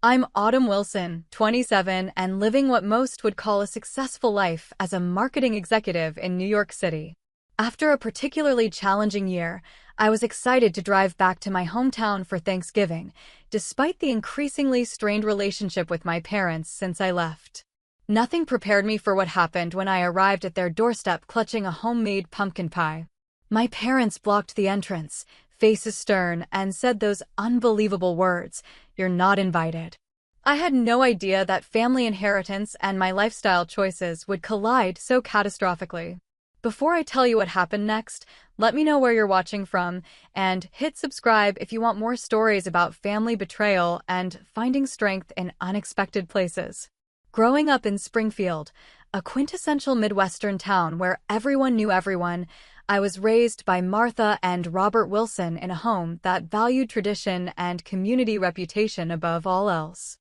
I'm Autumn Wilson, 27, and living what most would call a successful life as a marketing executive in New York City. After a particularly challenging year, I was excited to drive back to my hometown for Thanksgiving, despite the increasingly strained relationship with my parents since I left. Nothing prepared me for what happened when I arrived at their doorstep clutching a homemade pumpkin pie. My parents blocked the entrance, faces stern, and said those unbelievable words, "You're not invited." I had no idea that family inheritance and my lifestyle choices would collide so catastrophically. Before I tell you what happened next, let me know where you're watching from, and hit subscribe if you want more stories about family betrayal and finding strength in unexpected places. Growing up in Springfield, a quintessential Midwestern town where everyone knew everyone, I was raised by Martha and Robert Wilson in a home that valued tradition and community reputation above all else.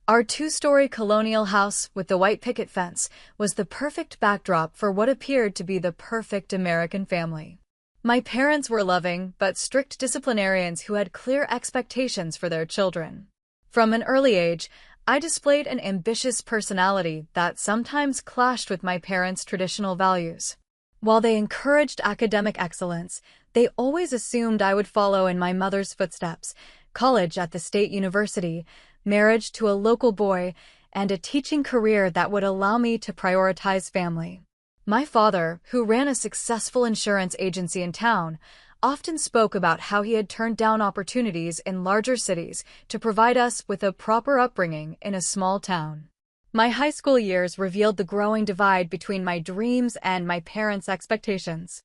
Our two-story colonial house with the white picket fence was the perfect backdrop for what appeared to be the perfect American family. My parents were loving but strict disciplinarians who had clear expectations for their children. From an early age, I displayed an ambitious personality that sometimes clashed with my parents' traditional values. While they encouraged academic excellence, they always assumed I would follow in my mother's footsteps: college at the state university, marriage to a local boy, and a teaching career that would allow me to prioritize family. My father, who ran a successful insurance agency in town, often spoke about how he had turned down opportunities in larger cities to provide us with a proper upbringing in a small town. My high school years revealed the growing divide between my dreams and my parents' expectations.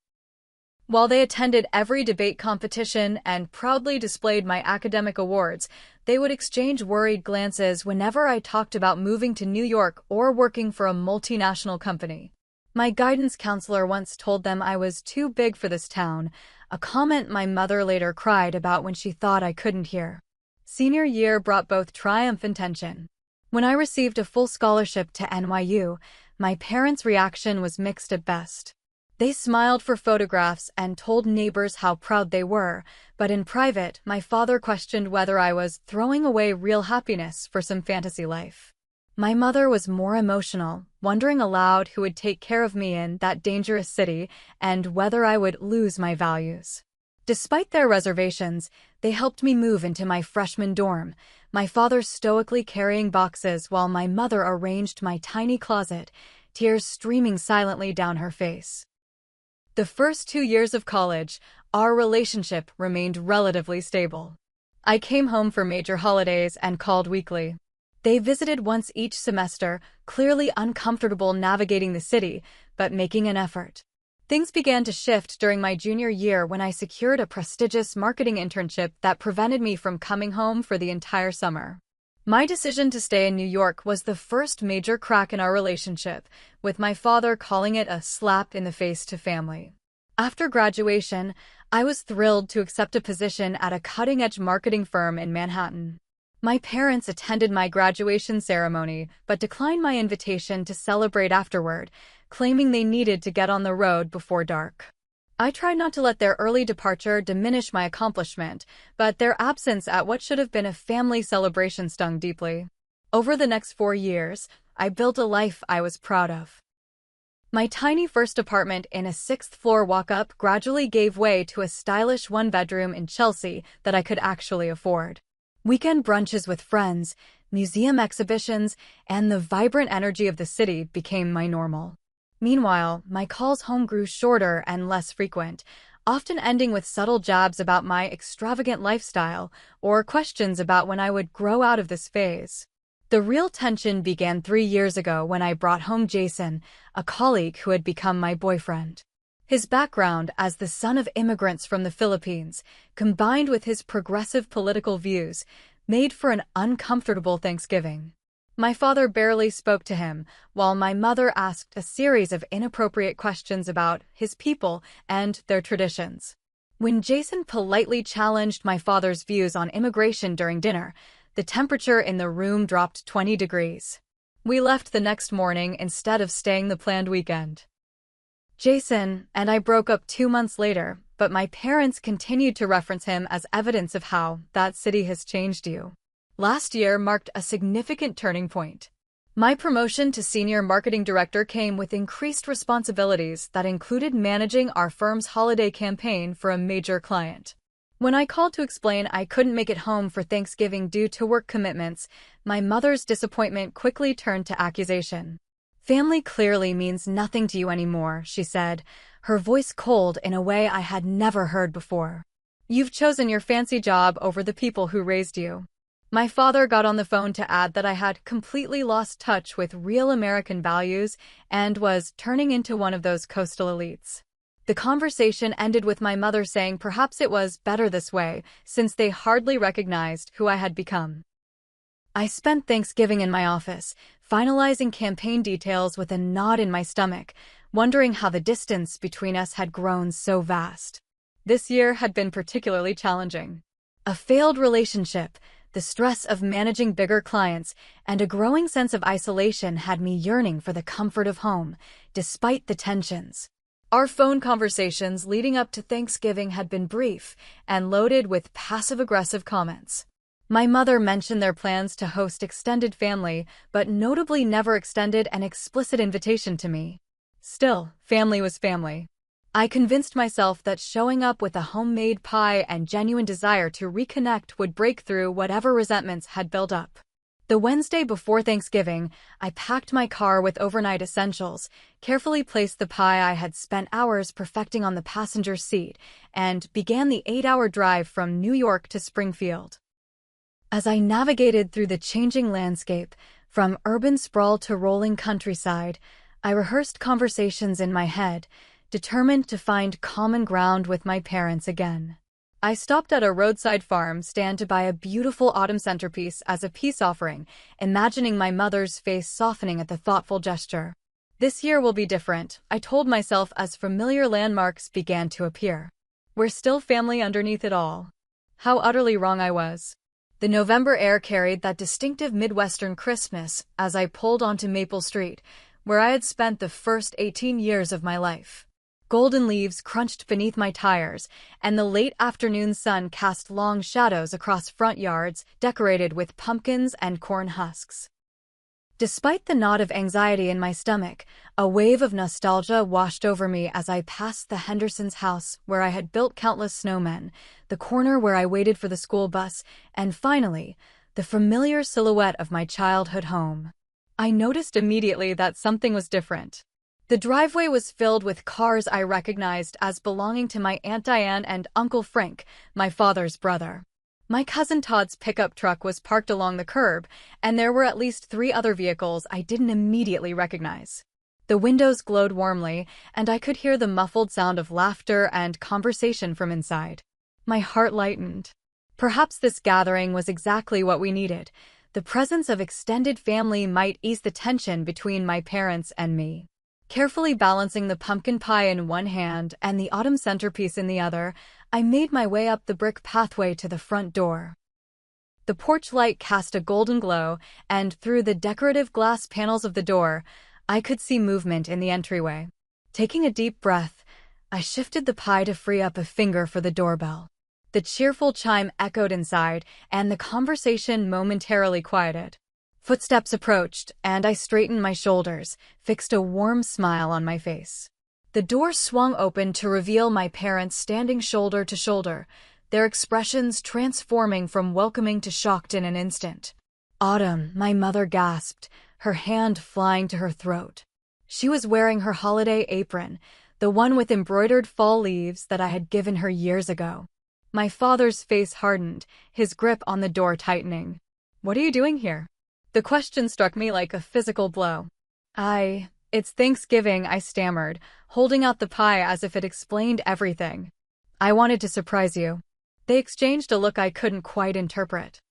While they attended every debate competition and proudly displayed my academic awards, they would exchange worried glances whenever I talked about moving to New York or working for a multinational company. My guidance counselor once told them I was too big for this town, a comment my mother later cried about when she thought I couldn't hear. Senior year brought both triumph and tension. When I received a full scholarship to NYU, my parents' reaction was mixed at best. They smiled for photographs and told neighbors how proud they were, but in private, my father questioned whether I was throwing away real happiness for some fantasy life. My mother was more emotional, wondering aloud who would take care of me in that dangerous city and whether I would lose my values. Despite their reservations, they helped me move into my freshman dorm, my father stoically carrying boxes while my mother arranged my tiny closet, tears streaming silently down her face. The first 2 years of college, our relationship remained relatively stable. I came home for major holidays and called weekly. They visited once each semester, clearly uncomfortable navigating the city, but making an effort. Things began to shift during my junior year when I secured a prestigious marketing internship that prevented me from coming home for the entire summer. My decision to stay in New York was the first major crack in our relationship, with my father calling it a slap in the face to family. After graduation, I was thrilled to accept a position at a cutting-edge marketing firm in Manhattan. My parents attended my graduation ceremony but declined my invitation to celebrate afterward, claiming they needed to get on the road before dark. I tried not to let their early departure diminish my accomplishment, but their absence at what should have been a family celebration stung deeply. Over the next 4 years, I built a life I was proud of. My tiny first apartment in a 6th-floor walk-up gradually gave way to a stylish one-bedroom in Chelsea that I could actually afford. Weekend brunches with friends, museum exhibitions, and the vibrant energy of the city became my normal. Meanwhile, my calls home grew shorter and less frequent, often ending with subtle jabs about my extravagant lifestyle or questions about when I would grow out of this phase. The real tension began 3 years ago when I brought home Jason, a colleague who had become my boyfriend. His background as the son of immigrants from the Philippines, combined with his progressive political views, made for an uncomfortable Thanksgiving. My father barely spoke to him, while my mother asked a series of inappropriate questions about his people and their traditions. When Jason politely challenged my father's views on immigration during dinner, the temperature in the room dropped 20 degrees. We left the next morning instead of staying the planned weekend. Jason and I broke up 2 months later, but my parents continued to reference him as evidence of how that city has changed you. Last year marked a significant turning point. My promotion to senior marketing director came with increased responsibilities that included managing our firm's holiday campaign for a major client. When I called to explain I couldn't make it home for Thanksgiving due to work commitments, my mother's disappointment quickly turned to accusation. "Family clearly means nothing to you anymore," she said, her voice cold in a way I had never heard before. "You've chosen your fancy job over the people who raised you." My father got on the phone to add that I had completely lost touch with real American values and was turning into one of those coastal elites. The conversation ended with my mother saying perhaps it was better this way, since they hardly recognized who I had become. I spent Thanksgiving in my office, finalizing campaign details with a knot in my stomach, wondering how the distance between us had grown so vast. This year had been particularly challenging. A failed relationship, the stress of managing bigger clients, and a growing sense of isolation had me yearning for the comfort of home, despite the tensions. Our phone conversations leading up to Thanksgiving had been brief and loaded with passive-aggressive comments. My mother mentioned their plans to host extended family, but notably never extended an explicit invitation to me. Still, family was family. I convinced myself that showing up with a homemade pie and genuine desire to reconnect would break through whatever resentments had built up. The Wednesday before Thanksgiving, I packed my car with overnight essentials, carefully placed the pie I had spent hours perfecting on the passenger seat, and began the 8-hour drive from New York to Springfield. As I navigated through the changing landscape, from urban sprawl to rolling countryside, I rehearsed conversations in my head, determined to find common ground with my parents again. I stopped at a roadside farm stand to buy a beautiful autumn centerpiece as a peace offering, imagining my mother's face softening at the thoughtful gesture. This year will be different, I told myself as familiar landmarks began to appear. We're still family underneath it all. How utterly wrong I was. The November air carried that distinctive Midwestern crispness as I pulled onto Maple Street, where I had spent the first 18 years of my life. Golden leaves crunched beneath my tires, and the late afternoon sun cast long shadows across front yards decorated with pumpkins and corn husks. Despite the knot of anxiety in my stomach, a wave of nostalgia washed over me as I passed the Hendersons' house where I had built countless snowmen, the corner where I waited for the school bus, and finally, the familiar silhouette of my childhood home. I noticed immediately that something was different. The driveway was filled with cars I recognized as belonging to my Aunt Diane and Uncle Frank, my father's brother. My cousin Todd's pickup truck was parked along the curb, and there were at least 3 other vehicles I didn't immediately recognize. The windows glowed warmly, and I could hear the muffled sound of laughter and conversation from inside. My heart lightened. Perhaps this gathering was exactly what we needed. The presence of extended family might ease the tension between my parents and me. Carefully balancing the pumpkin pie in one hand and the autumn centerpiece in the other, I made my way up the brick pathway to the front door. The porch light cast a golden glow, and through the decorative glass panels of the door, I could see movement in the entryway. Taking a deep breath, I shifted the pie to free up a finger for the doorbell. The cheerful chime echoed inside, and the conversation momentarily quieted. Footsteps approached, and I straightened my shoulders, fixed a warm smile on my face. The door swung open to reveal my parents standing shoulder to shoulder, their expressions transforming from welcoming to shocked in an instant. "Autumn," my mother gasped, her hand flying to her throat. She was wearing her holiday apron, the one with embroidered fall leaves that I had given her years ago. My father's face hardened, his grip on the door tightening. "What are you doing here?" The question struck me like a physical blow. It's Thanksgiving," I stammered, holding out the pie as if it explained everything. "I wanted to surprise you." They exchanged a look I couldn't quite interpret.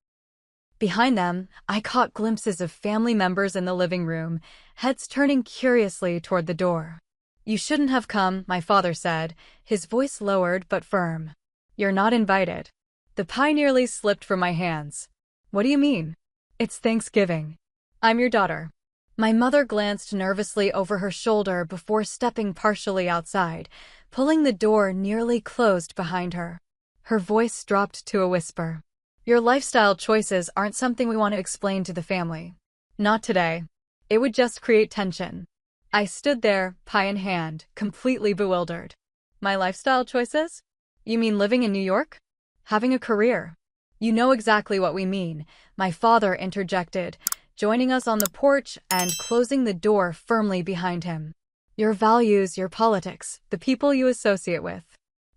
Behind them, I caught glimpses of family members in the living room, heads turning curiously toward the door. "You shouldn't have come," my father said, his voice lowered but firm. "You're not invited." The pie nearly slipped from my hands. "What do you mean?" "It's Thanksgiving. I'm your daughter." My mother glanced nervously over her shoulder before stepping partially outside, pulling the door nearly closed behind her. Her voice dropped to a whisper. Your lifestyle choices aren't something we want to explain to the family. Not today. It would just create tension. I stood there, pie in hand, completely bewildered. My lifestyle choices? You mean living in New York? Having a career? You know exactly what we mean, my father interjected, joining us on the porch and closing the door firmly behind him. Your values, your politics, the people you associate with.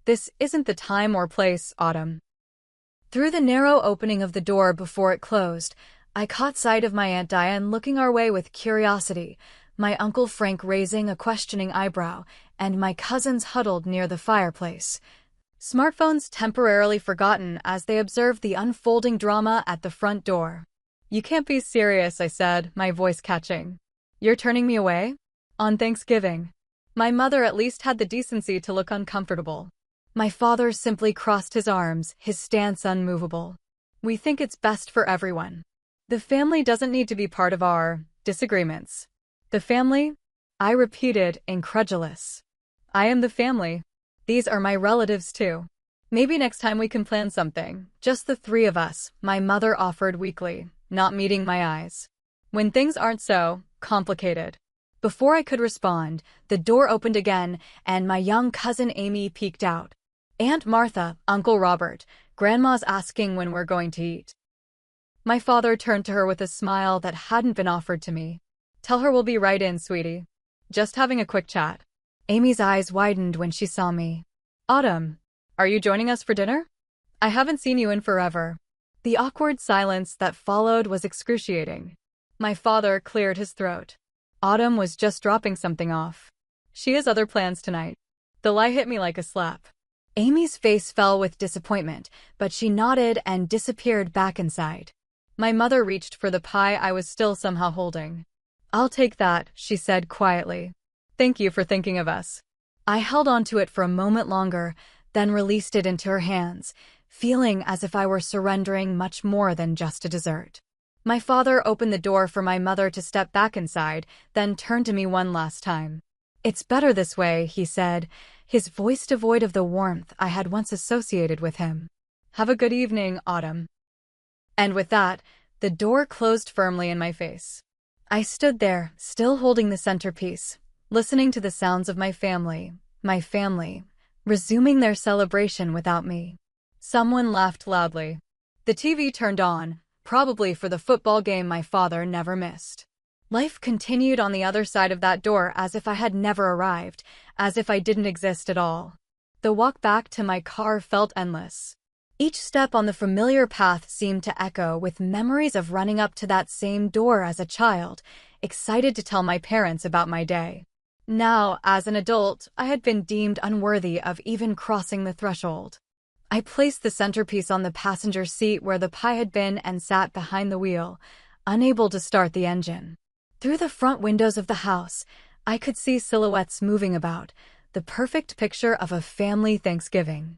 This isn't the time or place, Autumn. Through the narrow opening of the door before it closed, I caught sight of my Aunt Diane looking our way with curiosity, my Uncle Frank raising a questioning eyebrow, and my cousins huddled near the fireplace. Smartphones temporarily forgotten as they observed the unfolding drama at the front door. You can't be serious, I said, my voice catching. You're turning me away? On Thanksgiving. My mother at least had the decency to look uncomfortable. My father simply crossed his arms, his stance unmovable. We think it's best for everyone. The family doesn't need to be part of our disagreements. The family? I repeated, incredulous. I am the family. These are my relatives too. Maybe next time we can plan something, just the three of us, my mother offered weakly, not meeting my eyes. When things aren't so complicated. Before I could respond, the door opened again, and my young cousin Amy peeked out. Aunt Martha, Uncle Robert, Grandma's asking when we're going to eat. My father turned to her with a smile that hadn't been offered to me. Tell her we'll be right in, sweetie. Just having a quick chat. Amy's eyes widened when she saw me. Autumn, are you joining us for dinner? I haven't seen you in forever. The awkward silence that followed was excruciating. My father cleared his throat. Autumn was just dropping something off. She has other plans tonight. The lie hit me like a slap. Amy's face fell with disappointment, but she nodded and disappeared back inside. My mother reached for the pie I was still somehow holding. I'll take that, she said quietly. Thank you for thinking of us. I held onto it for a moment longer, then released it into her hands, feeling as if I were surrendering much more than just a dessert. My father opened the door for my mother to step back inside, then turned to me one last time. It's better this way, he said, his voice devoid of the warmth I had once associated with him. Have a good evening, Autumn. And with that, the door closed firmly in my face. I stood there, still holding the centerpiece, listening to the sounds of my family, resuming their celebration without me. Someone laughed loudly. The TV turned on, probably for the football game my father never missed. Life continued on the other side of that door as if I had never arrived, as if I didn't exist at all. The walk back to my car felt endless. Each step on the familiar path seemed to echo with memories of running up to that same door as a child, excited to tell my parents about my day. Now, as an adult, I had been deemed unworthy of even crossing the threshold. I placed the centerpiece on the passenger seat where the pie had been and sat behind the wheel, unable to start the engine. Through the front windows of the house, I could see silhouettes moving about, the perfect picture of a family Thanksgiving.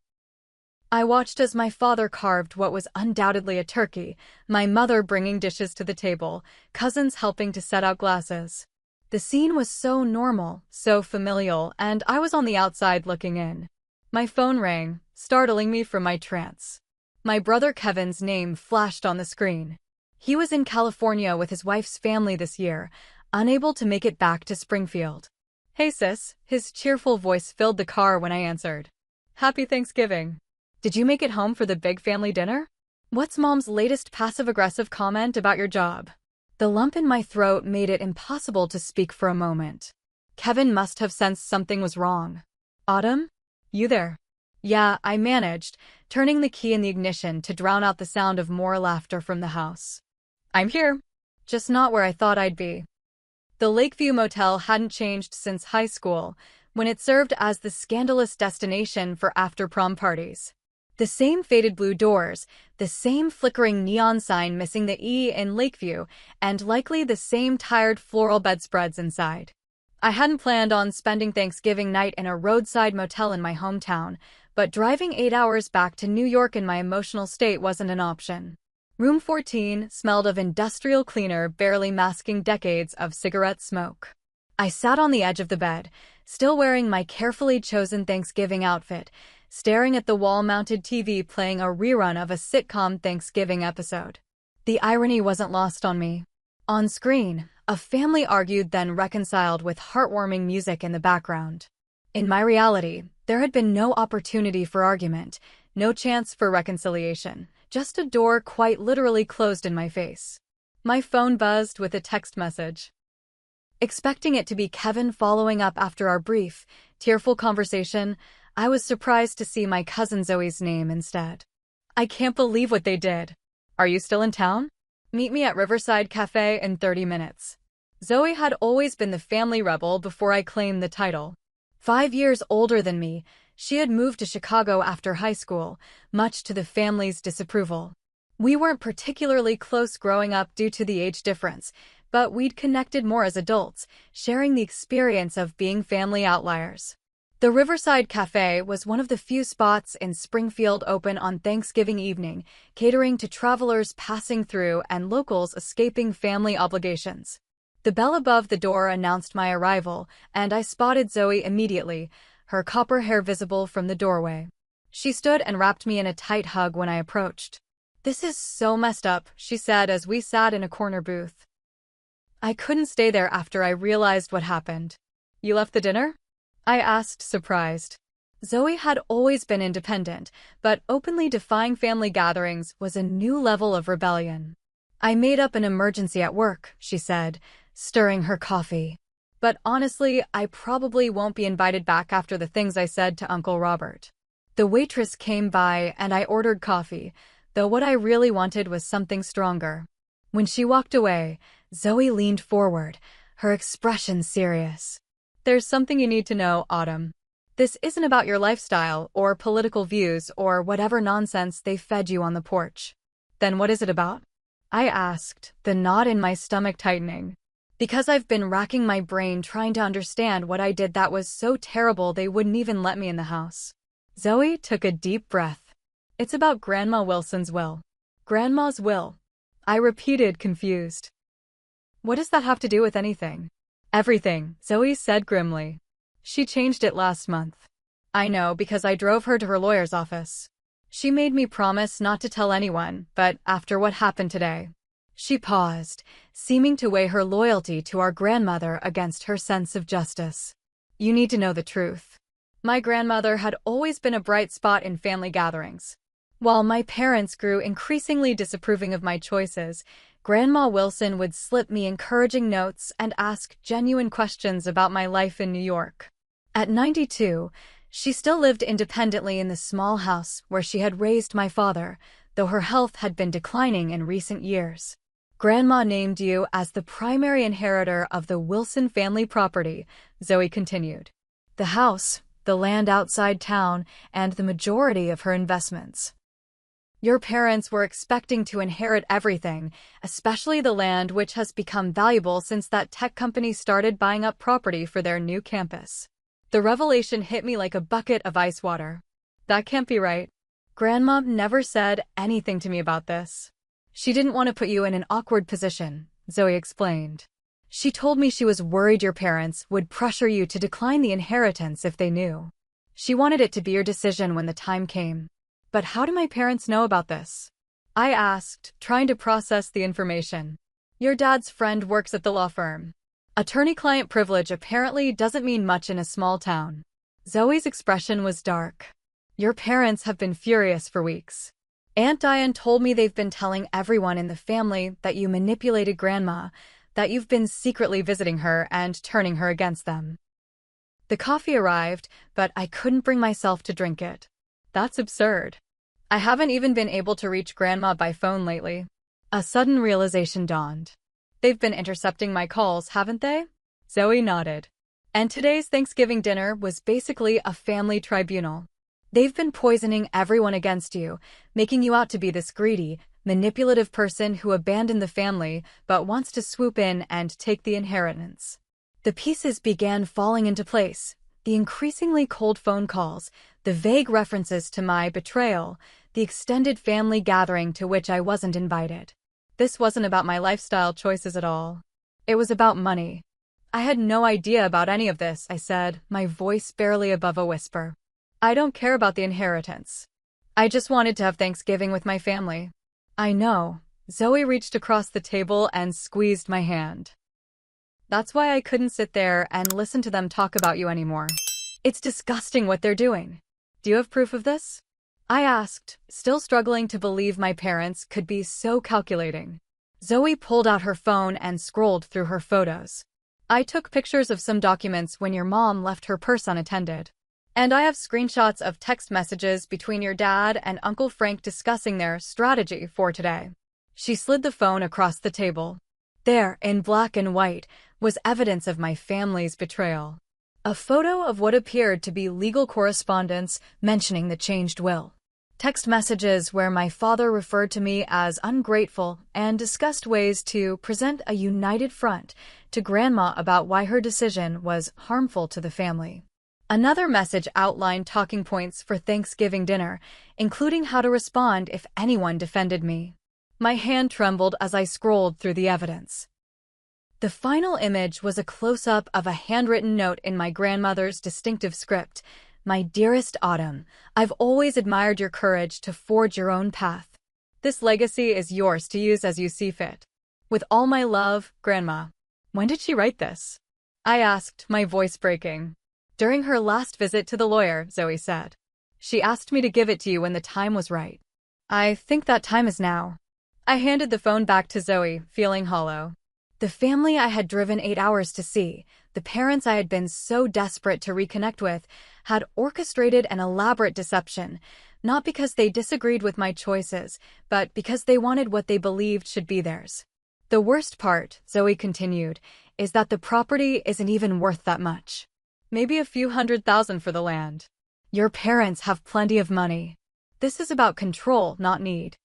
I watched as my father carved what was undoubtedly a turkey, my mother bringing dishes to the table, cousins helping to set out glasses. The scene was so normal, so familial, and I was on the outside looking in. My phone rang, startling me from my trance. My brother Kevin's name flashed on the screen. He was in California with his wife's family this year, unable to make it back to Springfield. Hey sis, his cheerful voice filled the car when I answered. Happy Thanksgiving. Did you make it home for the big family dinner? What's Mom's latest passive-aggressive comment about your job? The lump in my throat made it impossible to speak for a moment. Kevin must have sensed something was wrong. Autumn? You there? Yeah, I managed, turning the key in the ignition to drown out the sound of more laughter from the house. I'm here. Just not where I thought I'd be. The Lakeview Motel hadn't changed since high school, when it served as the scandalous destination for after-prom parties. The same faded blue doors, the same flickering neon sign missing the E in Lakeview, and likely the same tired floral bedspreads inside. I hadn't planned on spending Thanksgiving night in a roadside motel in my hometown, but driving 8 hours back to New York in my emotional state wasn't an option. Room 14 smelled of industrial cleaner barely masking decades of cigarette smoke. I sat on the edge of the bed, still wearing my carefully chosen Thanksgiving outfit, staring at the wall-mounted TV playing a rerun of a sitcom Thanksgiving episode. The irony wasn't lost on me. On screen, a family argued then reconciled with heartwarming music in the background. In my reality, there had been no opportunity for argument, no chance for reconciliation, just a door quite literally closed in my face. My phone buzzed with a text message. Expecting it to be Kevin following up after our brief, tearful conversation, I was surprised to see my cousin Zoe's name instead. I can't believe what they did. Are you still in town? Meet me at Riverside Cafe in 30 minutes. Zoe had always been the family rebel before I claimed the title. 5 years older than me, she had moved to Chicago after high school, much to the family's disapproval. We weren't particularly close growing up due to the age difference, but we'd connected more as adults, sharing the experience of being family outliers. The Riverside Cafe was one of the few spots in Springfield open on Thanksgiving evening, catering to travelers passing through and locals escaping family obligations. The bell above the door announced my arrival, and I spotted Zoe immediately, her copper hair visible from the doorway. She stood and wrapped me in a tight hug when I approached. "This is so messed up," she said as we sat in a corner booth. I couldn't stay there after I realized what happened. "You left the dinner?" I asked, surprised. Zoe had always been independent, but openly defying family gatherings was a new level of rebellion. "I made up an emergency at work," she said, stirring her coffee. "But honestly, I probably won't be invited back after the things I said to Uncle Robert." The waitress came by and I ordered coffee, though what I really wanted was something stronger. When she walked away, Zoe leaned forward, her expression serious. "There's something you need to know, Autumn. This isn't about your lifestyle or political views or whatever nonsense they fed you on the porch." "Then what is it about?" I asked, the knot in my stomach tightening. "Because I've been racking my brain trying to understand what I did that was so terrible they wouldn't even let me in the house." Zoe took a deep breath. "It's about Grandma Wilson's will." "Grandma's will?" I repeated, confused. "What does that have to do with anything?" "Everything," Zoe said grimly. "She changed it last month." "I know, because I drove her to her lawyer's office. She made me promise not to tell anyone, but after what happened today..." She paused, seeming to weigh her loyalty to our grandmother against her sense of justice. "You need to know the truth. My grandmother had always been a bright spot in family gatherings. While my parents grew increasingly disapproving of my choices, Grandma Wilson would slip me encouraging notes and ask genuine questions about my life in New York. At 92, she still lived independently in the small house where she had raised my father, though her health had been declining in recent years. "Grandma named you as the primary inheritor of the Wilson family property," Zoe continued. "The house, the land outside town, and the majority of her investments. Your parents were expecting to inherit everything, especially the land, which has become valuable since that tech company started buying up property for their new campus." The revelation hit me like a bucket of ice water. That can't be right. Grandma never said anything to me about this. "She didn't want to put you in an awkward position," Zoe explained. "She told me she was worried your parents would pressure you to decline the inheritance if they knew. She wanted it to be your decision when the time came." "But how do my parents know about this?" I asked, trying to process the information. "Your dad's friend works at the law firm. Attorney-client privilege apparently doesn't mean much in a small town." Zoe's expression was dark. "Your parents have been furious for weeks. Aunt Diane told me they've been telling everyone in the family that you manipulated Grandma, that you've been secretly visiting her and turning her against them." The coffee arrived, but I couldn't bring myself to drink it. That's absurd. I haven't even been able to reach Grandma by phone lately. A sudden realization dawned. "They've been intercepting my calls, haven't they?" Zoe nodded. "And today's Thanksgiving dinner was basically a family tribunal. They've been poisoning everyone against you, making you out to be this greedy, manipulative person who abandoned the family but wants to swoop in and take the inheritance." The pieces began falling into place. The increasingly cold phone calls, the vague references to my betrayal, the extended family gathering to which I wasn't invited. This wasn't about my lifestyle choices at all. It was about money. "I had no idea about any of this," I said, my voice barely above a whisper. I don't care about the inheritance. I just wanted to have Thanksgiving with my family. I know. Zoe reached across the table and squeezed my hand. That's why I couldn't sit there and listen to them talk about you anymore. It's disgusting what they're doing. Do you have proof of this? I asked, still struggling to believe my parents could be so calculating. Zoe pulled out her phone and scrolled through her photos. I took pictures of some documents when your mom left her purse unattended. And I have screenshots of text messages between your dad and Uncle Frank discussing their strategy for today. She slid the phone across the table. There, in black and white, was evidence of my family's betrayal. A photo of what appeared to be legal correspondence mentioning the changed will. Text messages where my father referred to me as ungrateful and discussed ways to present a united front to Grandma about why her decision was harmful to the family. Another message outlined talking points for Thanksgiving dinner, including how to respond if anyone defended me. My hand trembled as I scrolled through the evidence. The final image was a close-up of a handwritten note in my grandmother's distinctive script. My dearest Autumn, I've always admired your courage to forge your own path. This legacy is yours to use as you see fit. With all my love, Grandma. When did she write this? I asked, my voice breaking. During her last visit to the lawyer, Zoe said. She asked me to give it to you when the time was right. I think that time is now. I handed the phone back to Zoe, feeling hollow. The family I had driven 8 hours to see, the parents I had been so desperate to reconnect with, had orchestrated an elaborate deception, not because they disagreed with my choices, but because they wanted what they believed should be theirs. The worst part, Zoe continued, is that the property isn't even worth that much. Maybe a few $100,000 for the land. Your parents have plenty of money. This is about control, not need.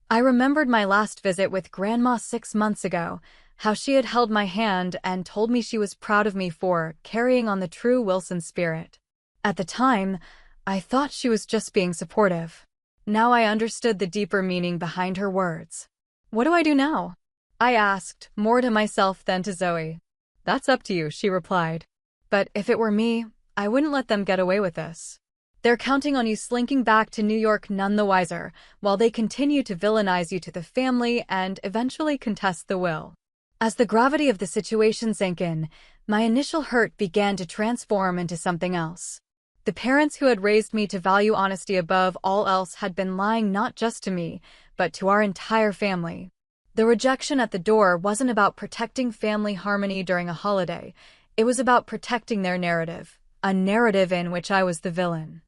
I remembered my last visit with Grandma 6 months ago, how she had held my hand and told me she was proud of me for carrying on the true Wilson spirit. At the time, I thought she was just being supportive. Now I understood the deeper meaning behind her words. What do I do now? I asked, more to myself than to Zoe. That's up to you, she replied. But if it were me, I wouldn't let them get away with this. They're counting on you slinking back to New York none the wiser, while they continue to villainize you to the family and eventually contest the will. As the gravity of the situation sank in, my initial hurt began to transform into something else. The parents who had raised me to value honesty above all else had been lying not just to me, but to our entire family. The rejection at the door wasn't about protecting family harmony during a holiday. It was about protecting their narrative, a narrative in which I was the villain.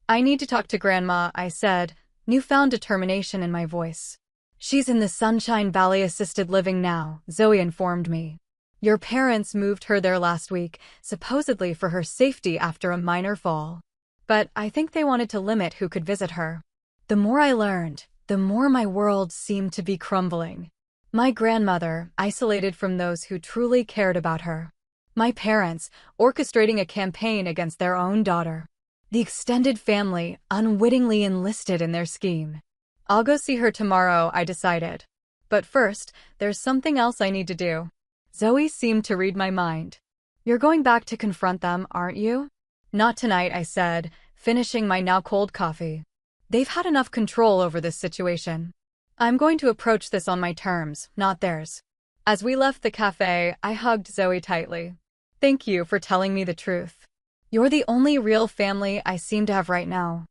I need to talk to Grandma, I said, newfound determination in my voice. She's in the Sunshine Valley Assisted Living now, Zoe informed me. Your parents moved her there last week, supposedly for her safety after a minor fall. But I think they wanted to limit who could visit her. The more I learned, the more my world seemed to be crumbling. My grandmother, isolated from those who truly cared about her. My parents, orchestrating a campaign against their own daughter. The extended family, unwittingly enlisted in their scheme. I'll go see her tomorrow, I decided. But first, there's something else I need to do. Zoe seemed to read my mind. You're going back to confront them, aren't you? Not tonight, I said, finishing my now cold coffee. They've had enough control over this situation. I'm going to approach this on my terms, not theirs. As we left the cafe, I hugged Zoe tightly. Thank you for telling me the truth. You're the only real family I seem to have right now.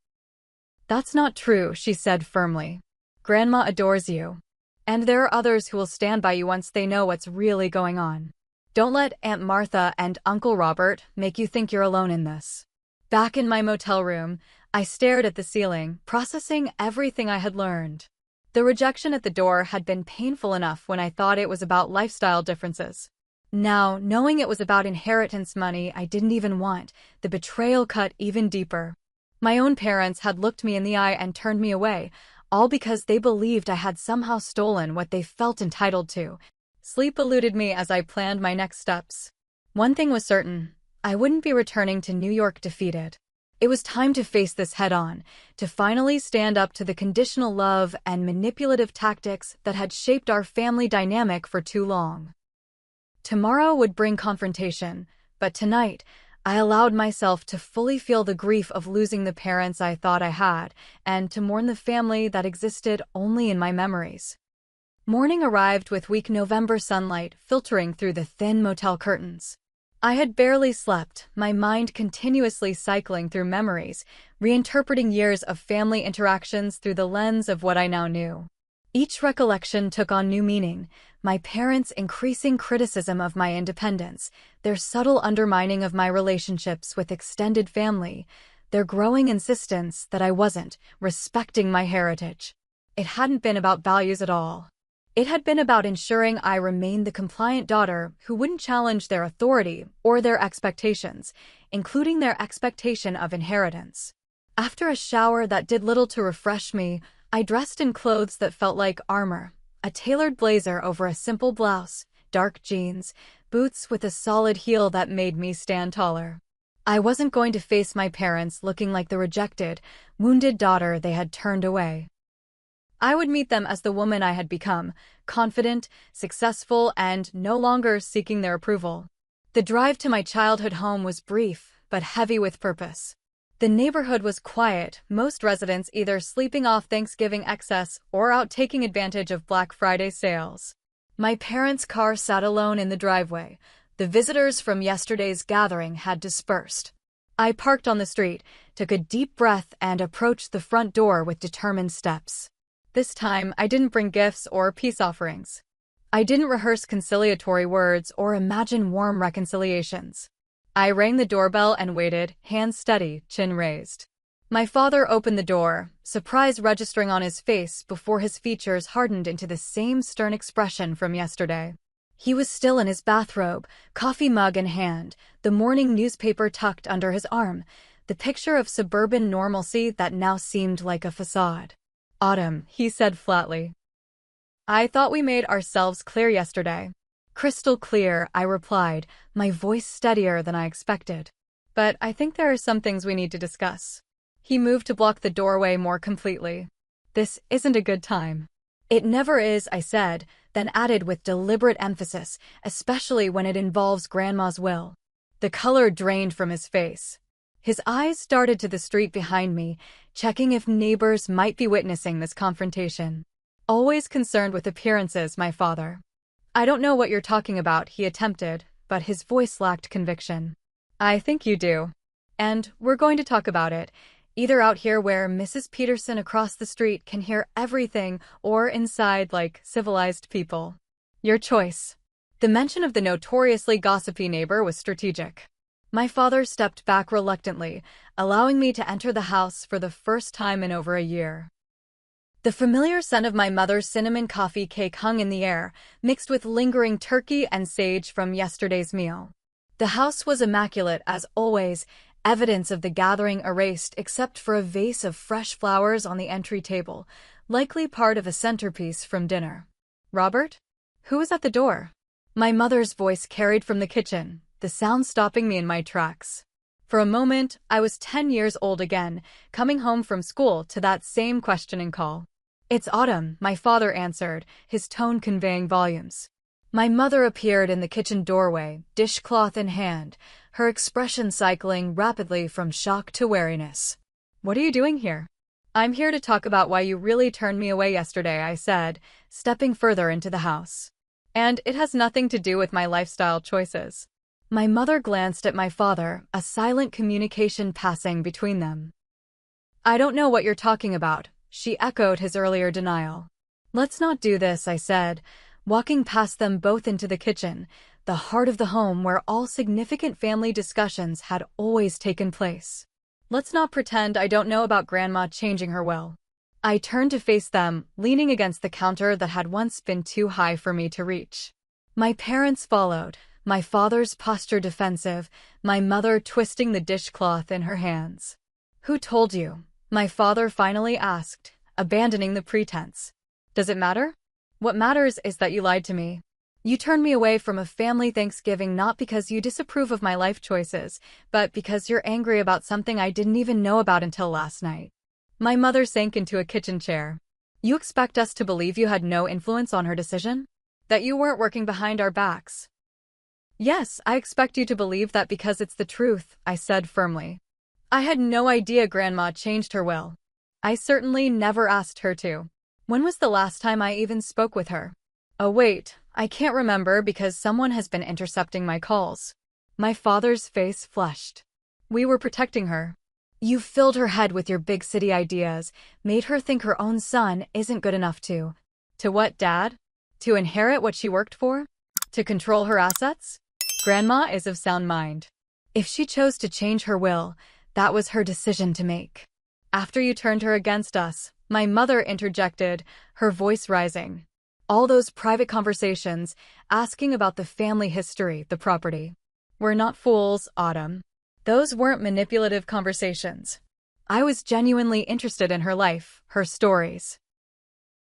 That's not true, she said firmly. Grandma adores you. And there are others who will stand by you once they know what's really going on. Don't let Aunt Martha and Uncle Robert make you think you're alone in this. Back in my motel room, I stared at the ceiling, processing everything I had learned. The rejection at the door had been painful enough when I thought it was about lifestyle differences. Now, knowing it was about inheritance money I didn't even want, the betrayal cut even deeper. My own parents had looked me in the eye and turned me away, all because they believed I had somehow stolen what they felt entitled to. Sleep eluded me as I planned my next steps. One thing was certain, I wouldn't be returning to New York defeated. It was time to face this head-on, to finally stand up to the conditional love and manipulative tactics that had shaped our family dynamic for too long. Tomorrow would bring confrontation, but tonight, I allowed myself to fully feel the grief of losing the parents I thought I had, and to mourn the family that existed only in my memories. Morning arrived with weak November sunlight filtering through the thin motel curtains. I had barely slept, my mind continuously cycling through memories, reinterpreting years of family interactions through the lens of what I now knew. Each recollection took on new meaning, my parents' increasing criticism of my independence, their subtle undermining of my relationships with extended family, their growing insistence that I wasn't respecting my heritage. It hadn't been about values at all. It had been about ensuring I remained the compliant daughter who wouldn't challenge their authority or their expectations, including their expectation of inheritance. After a shower that did little to refresh me, I dressed in clothes that felt like armor, a tailored blazer over a simple blouse, dark jeans, boots with a solid heel that made me stand taller. I wasn't going to face my parents looking like the rejected, wounded daughter they had turned away. I would meet them as the woman I had become, confident, successful, and no longer seeking their approval. The drive to my childhood home was brief, but heavy with purpose. The neighborhood was quiet, most residents either sleeping off Thanksgiving excess or out taking advantage of Black Friday sales. My parents' car sat alone in the driveway. The visitors from yesterday's gathering had dispersed. I parked on the street, took a deep breath, and approached the front door with determined steps. This time, I didn't bring gifts or peace offerings. I didn't rehearse conciliatory words or imagine warm reconciliations. I rang the doorbell and waited, hands steady, chin raised. My father opened the door, surprise registering on his face before his features hardened into the same stern expression from yesterday. He was still in his bathrobe, coffee mug in hand, the morning newspaper tucked under his arm, the picture of suburban normalcy that now seemed like a facade. "Autumn," he said flatly. "I thought we made ourselves clear yesterday." "Crystal clear," I replied, my voice steadier than I expected. "But I think there are some things we need to discuss." He moved to block the doorway more completely. "This isn't a good time." "It never is," I said, then added with deliberate emphasis, especially when it involves Grandma's will. The color drained from his face. His eyes darted to the street behind me, checking if neighbors might be witnessing this confrontation. Always concerned with appearances, my father. "I don't know what you're talking about," he attempted, but his voice lacked conviction. "I think you do. And we're going to talk about it, either out here where Mrs. Peterson across the street can hear everything or inside like civilized people. Your choice." The mention of the notoriously gossipy neighbor was strategic. My father stepped back reluctantly, allowing me to enter the house for the first time in over a year. The familiar scent of my mother's cinnamon coffee cake hung in the air, mixed with lingering turkey and sage from yesterday's meal. The house was immaculate as always, evidence of the gathering erased except for a vase of fresh flowers on the entry table, likely part of a centerpiece from dinner. "Robert? Who is at the door?" My mother's voice carried from the kitchen, the sound stopping me in my tracks. For a moment, I was 10 years old again, coming home from school to that same questioning call. "It's Autumn," my father answered, his tone conveying volumes. My mother appeared in the kitchen doorway, dishcloth in hand, her expression cycling rapidly from shock to wariness. "What are you doing here?" "I'm here to talk about why you really turned me away yesterday," I said, stepping further into the house. "And it has nothing to do with my lifestyle choices." My mother glanced at my father, a silent communication passing between them. "I don't know what you're talking about," she echoed his earlier denial. "Let's not do this," I said, walking past them both into the kitchen, the heart of the home where all significant family discussions had always taken place. "Let's not pretend I don't know about Grandma changing her will." I turned to face them, leaning against the counter that had once been too high for me to reach. My parents followed, my father's posture defensive, my mother twisting the dishcloth in her hands. "Who told you?" my father finally asked, abandoning the pretense. "Does it matter? What matters is that you lied to me. You turned me away from a family Thanksgiving not because you disapprove of my life choices, but because you're angry about something I didn't even know about until last night." My mother sank into a kitchen chair. "You expect us to believe you had no influence on her decision? That you weren't working behind our backs? Yes, I expect you to believe that because it's the truth, I said firmly. I had no idea Grandma changed her will. I certainly never asked her to. When was the last time I even spoke with her? Oh wait, I can't remember because someone has been intercepting my calls. My father's face flushed. We were protecting her. You filled her head with your big city ideas, made her think her own son isn't good enough to. To what, Dad? To inherit what she worked for? To control her assets? Grandma is of sound mind. If she chose to change her will, that was her decision to make. After you turned her against us, my mother interjected, her voice rising. All those private conversations, asking about the family history, the property. We're not fools, Autumn. Those weren't manipulative conversations. I was genuinely interested in her life, her stories.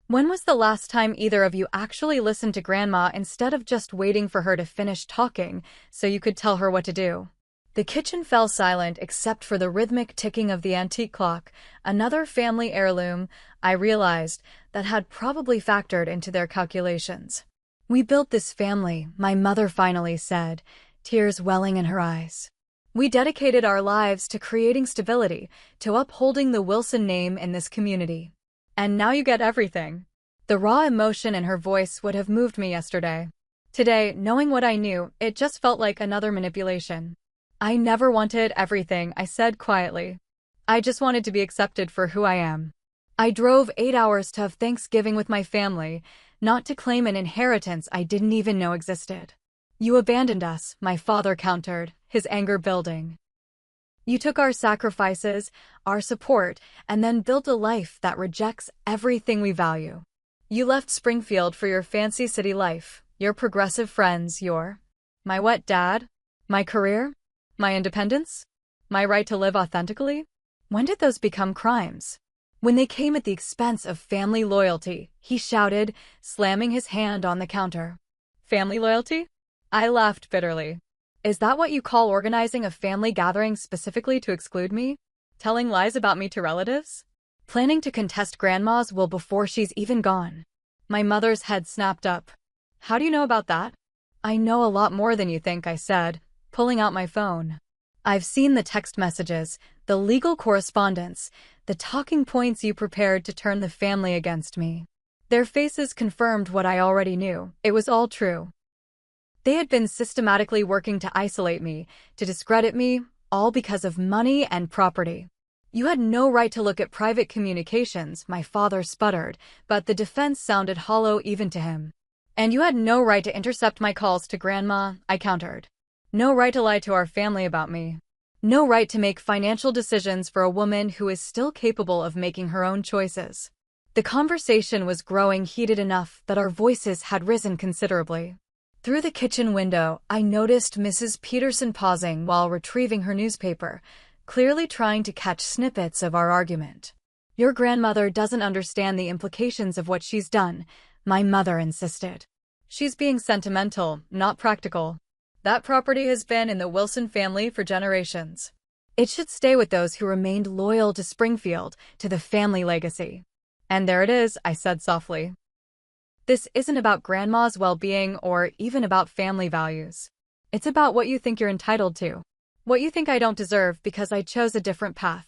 When was the last time either of you actually listened to Grandma instead of just waiting for her to finish talking so you could tell her what to do? The kitchen fell silent except for the rhythmic ticking of the antique clock, another family heirloom, I realized, that had probably factored into their calculations. We built this family, my mother finally said, tears welling in her eyes. We dedicated our lives to creating stability, to upholding the Wilson name in this community. And now you get everything. The raw emotion in her voice would have moved me yesterday. Today, knowing what I knew, it just felt like another manipulation. I never wanted everything, I said quietly. I just wanted to be accepted for who I am. I drove 8 hours to have Thanksgiving with my family, not to claim an inheritance I didn't even know existed. You abandoned us, my father countered, his anger building. You took our sacrifices, our support, and then built a life that rejects everything we value. You left Springfield for your fancy city life, your progressive friends, my what, Dad? My career? My independence? My right to live authentically? When did those become crimes? When they came at the expense of family loyalty, he shouted, slamming his hand on the counter. Family loyalty? I laughed bitterly. Is that what you call organizing a family gathering specifically to exclude me? Telling lies about me to relatives? Planning to contest Grandma's will before she's even gone? My mother's head snapped up. How do you know about that? I know a lot more than you think, I said, pulling out my phone. I've seen the text messages, the legal correspondence, the talking points you prepared to turn the family against me. Their faces confirmed what I already knew. It was all true. They had been systematically working to isolate me, to discredit me, all because of money and property. You had no right to look at private communications, my father sputtered, but the defense sounded hollow even to him. And you had no right to intercept my calls to Grandma, I countered. No right to lie to our family about me. No right to make financial decisions for a woman who is still capable of making her own choices. The conversation was growing heated enough that our voices had risen considerably. Through the kitchen window, I noticed Mrs. Peterson pausing while retrieving her newspaper, clearly trying to catch snippets of our argument. Your grandmother doesn't understand the implications of what she's done, my mother insisted. She's being sentimental, not practical. That property has been in the Wilson family for generations. It should stay with those who remained loyal to Springfield, to the family legacy. And there it is, I said softly. This isn't about Grandma's well-being or even about family values. It's about what you think you're entitled to. What you think I don't deserve because I chose a different path.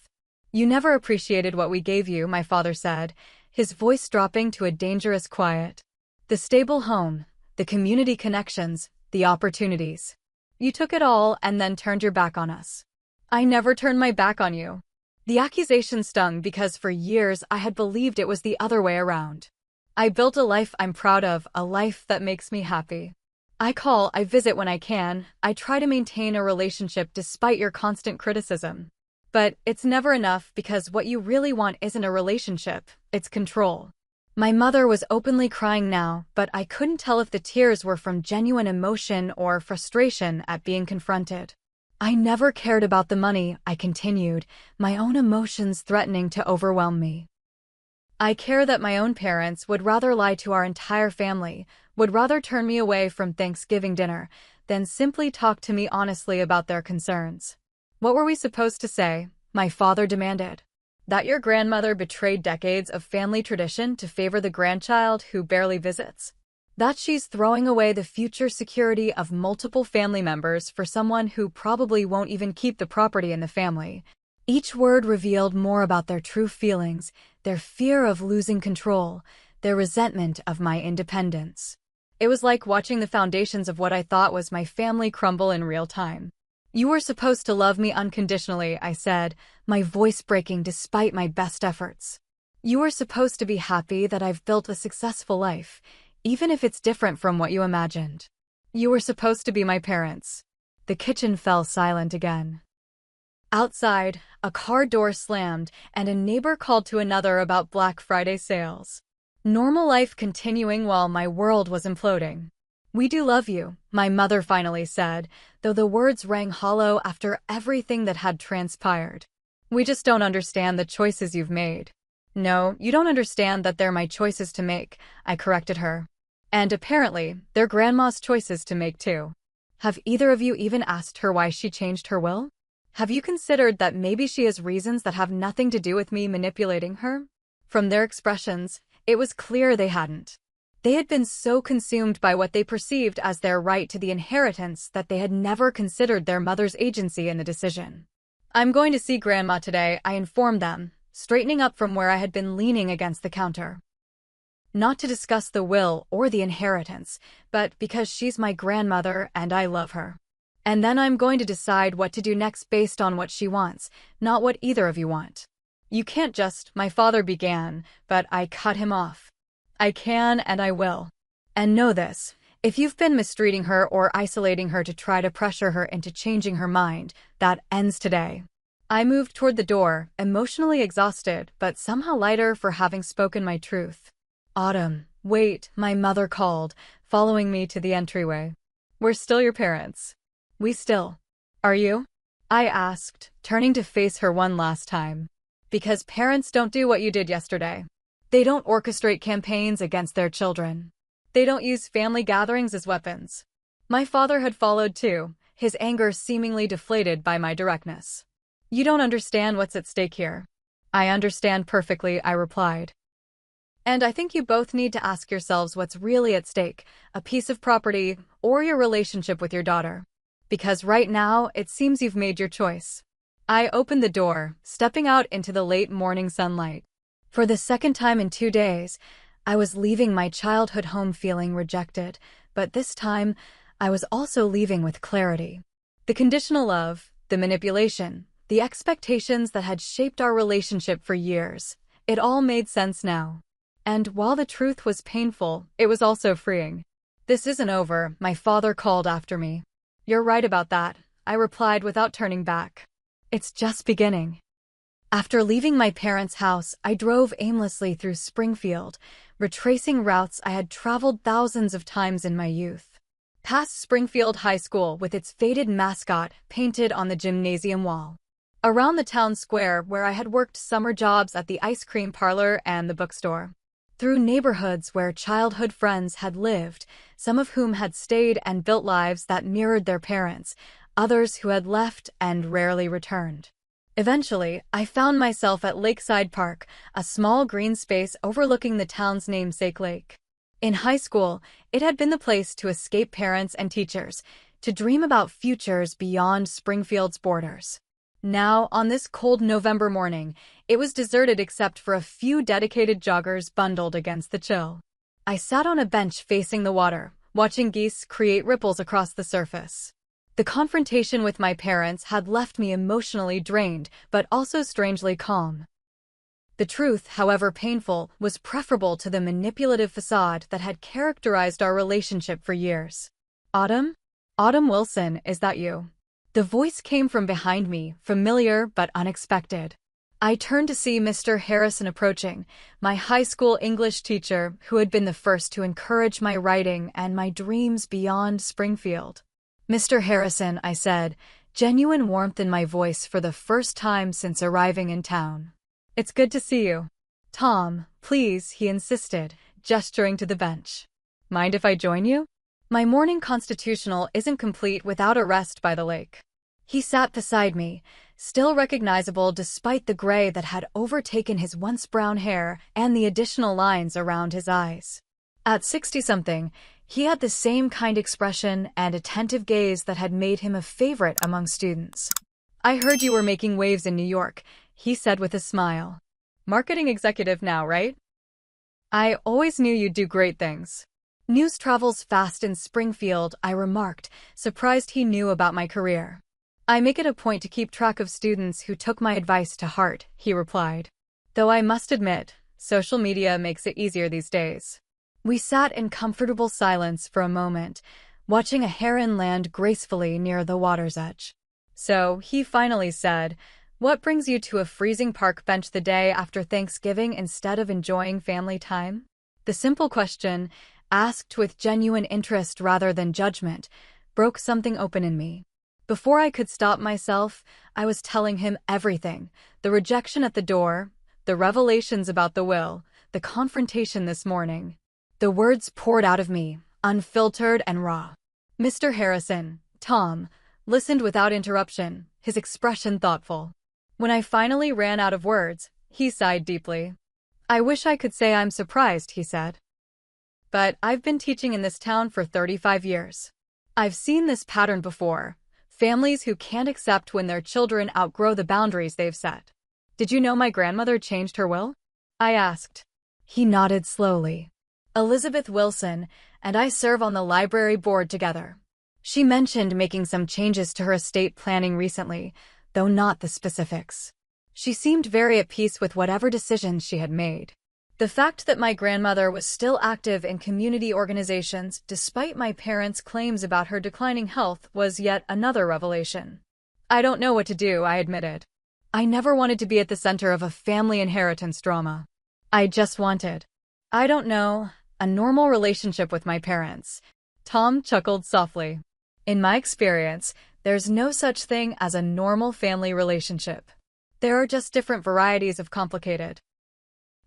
You never appreciated what we gave you, my father said, his voice dropping to a dangerous quiet. The stable home, the community connections, the opportunities. You took it all and then turned your back on us. I never turned my back on you. The accusation stung because for years I had believed it was the other way around. I built a life I'm proud of, a life that makes me happy. I visit when I can, I try to maintain a relationship despite your constant criticism. But it's never enough because what you really want isn't a relationship, it's control. My mother was openly crying now, but I couldn't tell if the tears were from genuine emotion or frustration at being confronted. I never cared about the money, I continued, my own emotions threatening to overwhelm me. I care that my own parents would rather lie to our entire family, would rather turn me away from Thanksgiving dinner, than simply talk to me honestly about their concerns. What were we supposed to say? My father demanded. That your grandmother betrayed decades of family tradition to favor the grandchild who barely visits? That she's throwing away the future security of multiple family members for someone who probably won't even keep the property in the family. Each word revealed more about their true feelings, their fear of losing control, their resentment of my independence. It was like watching the foundations of what I thought was my family crumble in real time. "You were supposed to love me unconditionally," I said, my voice breaking despite my best efforts. "You were supposed to be happy that I've built a successful life, even if it's different from what you imagined. You were supposed to be my parents." The kitchen fell silent again. Outside, a car door slammed, and a neighbor called to another about Black Friday sales. Normal life continuing while my world was imploding. "We do love you," my mother finally said, though the words rang hollow after everything that had transpired. "We just don't understand the choices you've made." "No, you don't understand that they're my choices to make," I corrected her. "And apparently, they're Grandma's choices to make too." "Have either of you even asked her why she changed her will? Have you considered that maybe she has reasons that have nothing to do with me manipulating her?" From their expressions, it was clear they hadn't. They had been so consumed by what they perceived as their right to the inheritance that they had never considered their mother's agency in the decision. "I'm going to see Grandma today," I informed them, straightening up from where I had been leaning against the counter. "Not to discuss the will or the inheritance, but because she's my grandmother and I love her. And then I'm going to decide what to do next based on what she wants, not what either of you want." "You can't just," my father began, but I cut him off. "I can and I will. And know this, if you've been mistreating her or isolating her to try to pressure her into changing her mind, that ends today." I moved toward the door, emotionally exhausted, but somehow lighter for having spoken my truth. "Autumn, wait," my mother called, following me to the entryway. "We're still your parents." "We still. Are you?" I asked, turning to face her one last time. "Because parents don't do what you did yesterday. They don't orchestrate campaigns against their children. They don't use family gatherings as weapons." My father had followed too, his anger seemingly deflated by my directness. "You don't understand what's at stake here." "I understand perfectly," I replied. "And I think you both need to ask yourselves what's really at stake, a piece of property or your relationship with your daughter. Because right now, it seems you've made your choice." I opened the door, stepping out into the late morning sunlight. For the second time in 2 days, I was leaving my childhood home feeling rejected, but this time, I was also leaving with clarity. The conditional love, the manipulation, the expectations that had shaped our relationship for years, it all made sense now. And while the truth was painful, it was also freeing. "This isn't over," my father called after me. "You're right about that," I replied without turning back. "It's just beginning." After leaving my parents' house, I drove aimlessly through Springfield, retracing routes I had traveled thousands of times in my youth. Past Springfield High School with its faded mascot painted on the gymnasium wall. Around the town square where I had worked summer jobs at the ice cream parlor and the bookstore. Through neighborhoods where childhood friends had lived, some of whom had stayed and built lives that mirrored their parents, others who had left and rarely returned. Eventually, I found myself at Lakeside Park, a small green space overlooking the town's namesake lake. In high school, it had been the place to escape parents and teachers, to dream about futures beyond Springfield's borders. Now, on this cold November morning, it was deserted except for a few dedicated joggers bundled against the chill. I sat on a bench facing the water, watching geese create ripples across the surface. The confrontation with my parents had left me emotionally drained, but also strangely calm. The truth, however painful, was preferable to the manipulative facade that had characterized our relationship for years. "Autumn? Autumn Wilson, is that you?" The voice came from behind me, familiar but unexpected. I turned to see Mr. Harrison approaching, my high school English teacher who had been the first to encourage my writing and my dreams beyond Springfield. "Mr. Harrison," I said, genuine warmth in my voice for the first time since arriving in town. "It's good to see you." "Tom, please," he insisted, gesturing to the bench. "Mind if I join you? My morning constitutional isn't complete without a rest by the lake." He sat beside me, still recognizable despite the gray that had overtaken his once brown hair and the additional lines around his eyes. At 60-something, he had the same kind expression and attentive gaze that had made him a favorite among students. "I heard you were making waves in New York," he said with a smile. "Marketing executive now, right?" "I always knew you'd do great things." "News travels fast in Springfield," I remarked, surprised he knew about my career. "I make it a point to keep track of students who took my advice to heart," he replied. "Though I must admit, social media makes it easier these days." We sat in comfortable silence for a moment, watching a heron land gracefully near the water's edge. "So," he finally said, "what brings you to a freezing park bench the day after Thanksgiving instead of enjoying family time?" The simple question, asked with genuine interest rather than judgment, broke something open in me. Before I could stop myself, I was telling him everything: the rejection at the door, the revelations about the will, the confrontation this morning. The words poured out of me, unfiltered and raw. Mr. Harrison, Tom, listened without interruption, his expression thoughtful. When I finally ran out of words, he sighed deeply. "I wish I could say I'm surprised," he said. "But I've been teaching in this town for 35 years. I've seen this pattern before: families who can't accept when their children outgrow the boundaries they've set." "Did you know my grandmother changed her will?" I asked. He nodded slowly. "Elizabeth Wilson and I serve on the library board together. She mentioned making some changes to her estate planning recently, though not the specifics. She seemed very at peace with whatever decisions she had made." The fact that my grandmother was still active in community organizations despite my parents' claims about her declining health was yet another revelation. "I don't know what to do," I admitted. I never wanted to be at the center of a family inheritance drama. I just wanted, I don't know, a normal relationship with my parents. Tom chuckled softly. "In my experience, there's no such thing as a normal family relationship. There are just different varieties of complicated."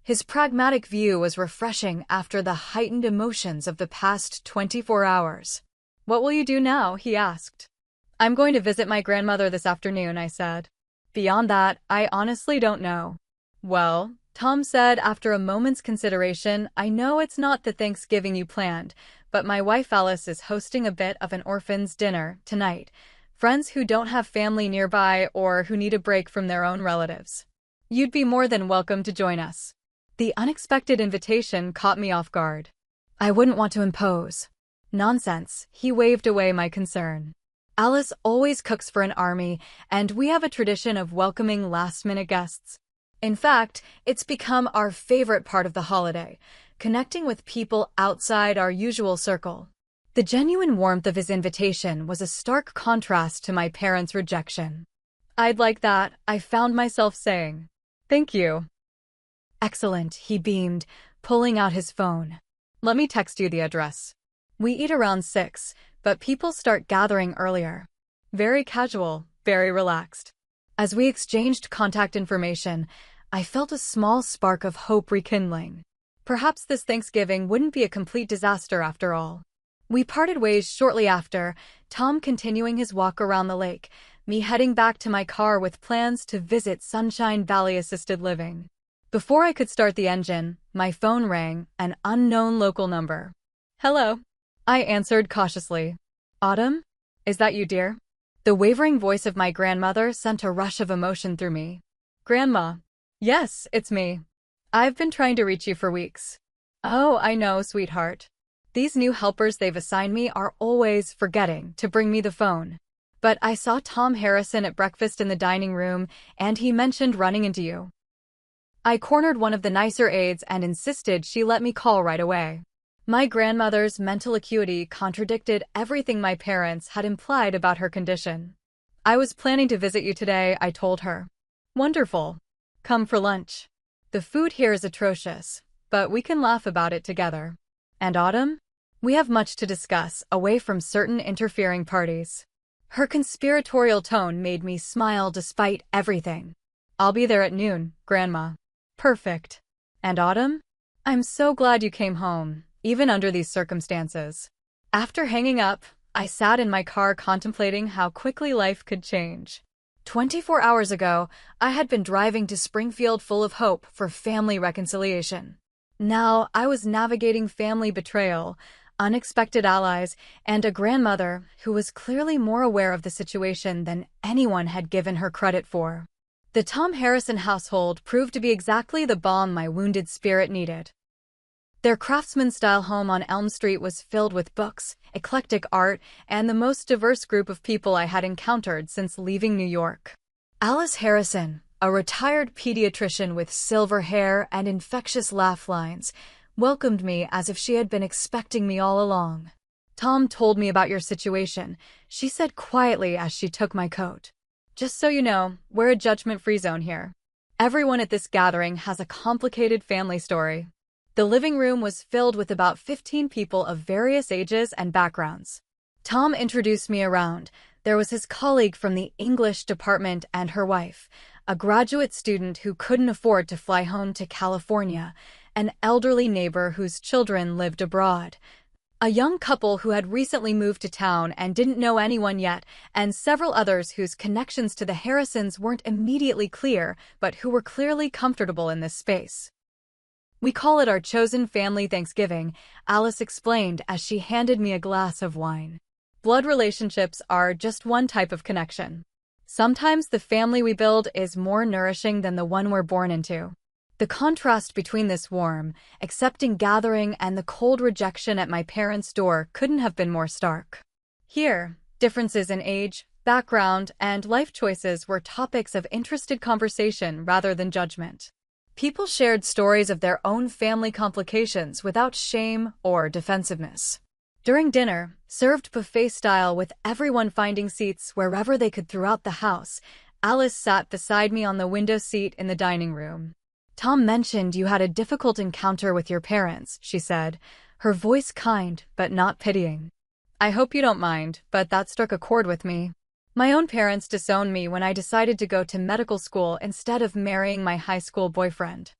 His pragmatic view was refreshing after the heightened emotions of the past 24 hours. "What will you do now?" he asked. "I'm going to visit my grandmother this afternoon," I said. "Beyond that, I honestly don't know." "Well," Tom said after a moment's consideration, "I know it's not the Thanksgiving you planned, but my wife Alice is hosting a bit of an orphan's dinner tonight. Friends who don't have family nearby or who need a break from their own relatives. You'd be more than welcome to join us." The unexpected invitation caught me off guard. I wouldn't want to impose. "Nonsense," he waved away my concern. "Alice always cooks for an army, and we have a tradition of welcoming last-minute guests. In fact, it's become our favorite part of the holiday, connecting with people outside our usual circle." The genuine warmth of his invitation was a stark contrast to my parents' rejection. "I'd like that," I found myself saying. "Thank you." "Excellent," he beamed, pulling out his phone. "Let me text you the address." We eat around 6, but people start gathering earlier. Very casual, very relaxed. As we exchanged contact information, I felt a small spark of hope rekindling. Perhaps this Thanksgiving wouldn't be a complete disaster after all. We parted ways shortly after, Tom continuing his walk around the lake, me heading back to my car with plans to visit Sunshine Valley Assisted Living. Before I could start the engine, my phone rang, an unknown local number. "Hello," I answered cautiously. "Autumn? Is that you, dear?" The wavering voice of my grandmother sent a rush of emotion through me. "Grandma." "Yes, it's me. I've been trying to reach you for weeks." "Oh, I know, sweetheart. These new helpers they've assigned me are always forgetting to bring me the phone. But I saw Tom Harrison at breakfast in the dining room, and he mentioned running into you." I cornered one of the nicer aides and insisted she let me call right away. My grandmother's mental acuity contradicted everything my parents had implied about her condition. "I was planning to visit you today," I told her. "Wonderful. Come for lunch. The food here is atrocious, but we can laugh about it together. And Autumn? We have much to discuss, away from certain interfering parties." Her conspiratorial tone made me smile despite everything. "I'll be there at noon, Grandma." "Perfect. And Autumn? I'm so glad you came home, even under these circumstances." After hanging up, I sat in my car contemplating how quickly life could change. 24 hours ago, I had been driving to Springfield full of hope for family reconciliation. Now I was navigating family betrayal, unexpected allies, and a grandmother who was clearly more aware of the situation than anyone had given her credit for. The Tom Harrison household proved to be exactly the balm my wounded spirit needed. Their craftsman-style home on Elm Street was filled with books, eclectic art, and the most diverse group of people I had encountered since leaving New York. Alice Harrison, a retired pediatrician with silver hair and infectious laugh lines, welcomed me as if she had been expecting me all along. "Tom told me about your situation," she said quietly as she took my coat. "Just so you know, we're a judgment-free zone here. Everyone at this gathering has a complicated family story." The living room was filled with about 15 people of various ages and backgrounds. Tom introduced me around. There was his colleague from the English department and her wife, a graduate student who couldn't afford to fly home to California, an elderly neighbor whose children lived abroad, a young couple who had recently moved to town and didn't know anyone yet, and several others whose connections to the Harrisons weren't immediately clear, but who were clearly comfortable in this space. "We call it our chosen family Thanksgiving," Alice explained as she handed me a glass of wine. "Blood relationships are just one type of connection. Sometimes the family we build is more nourishing than the one we're born into." The contrast between this warm, accepting gathering and the cold rejection at my parents' door couldn't have been more stark. Here, differences in age, background, and life choices were topics of interested conversation rather than judgment. People shared stories of their own family complications without shame or defensiveness. During dinner, served buffet-style with everyone finding seats wherever they could throughout the house, Alice sat beside me on the window seat in the dining room. "Tom mentioned you had a difficult encounter with your parents," she said, her voice kind but not pitying. "I hope you don't mind, but that struck a chord with me. My own parents disowned me when I decided to go to medical school instead of marrying my high school boyfriend."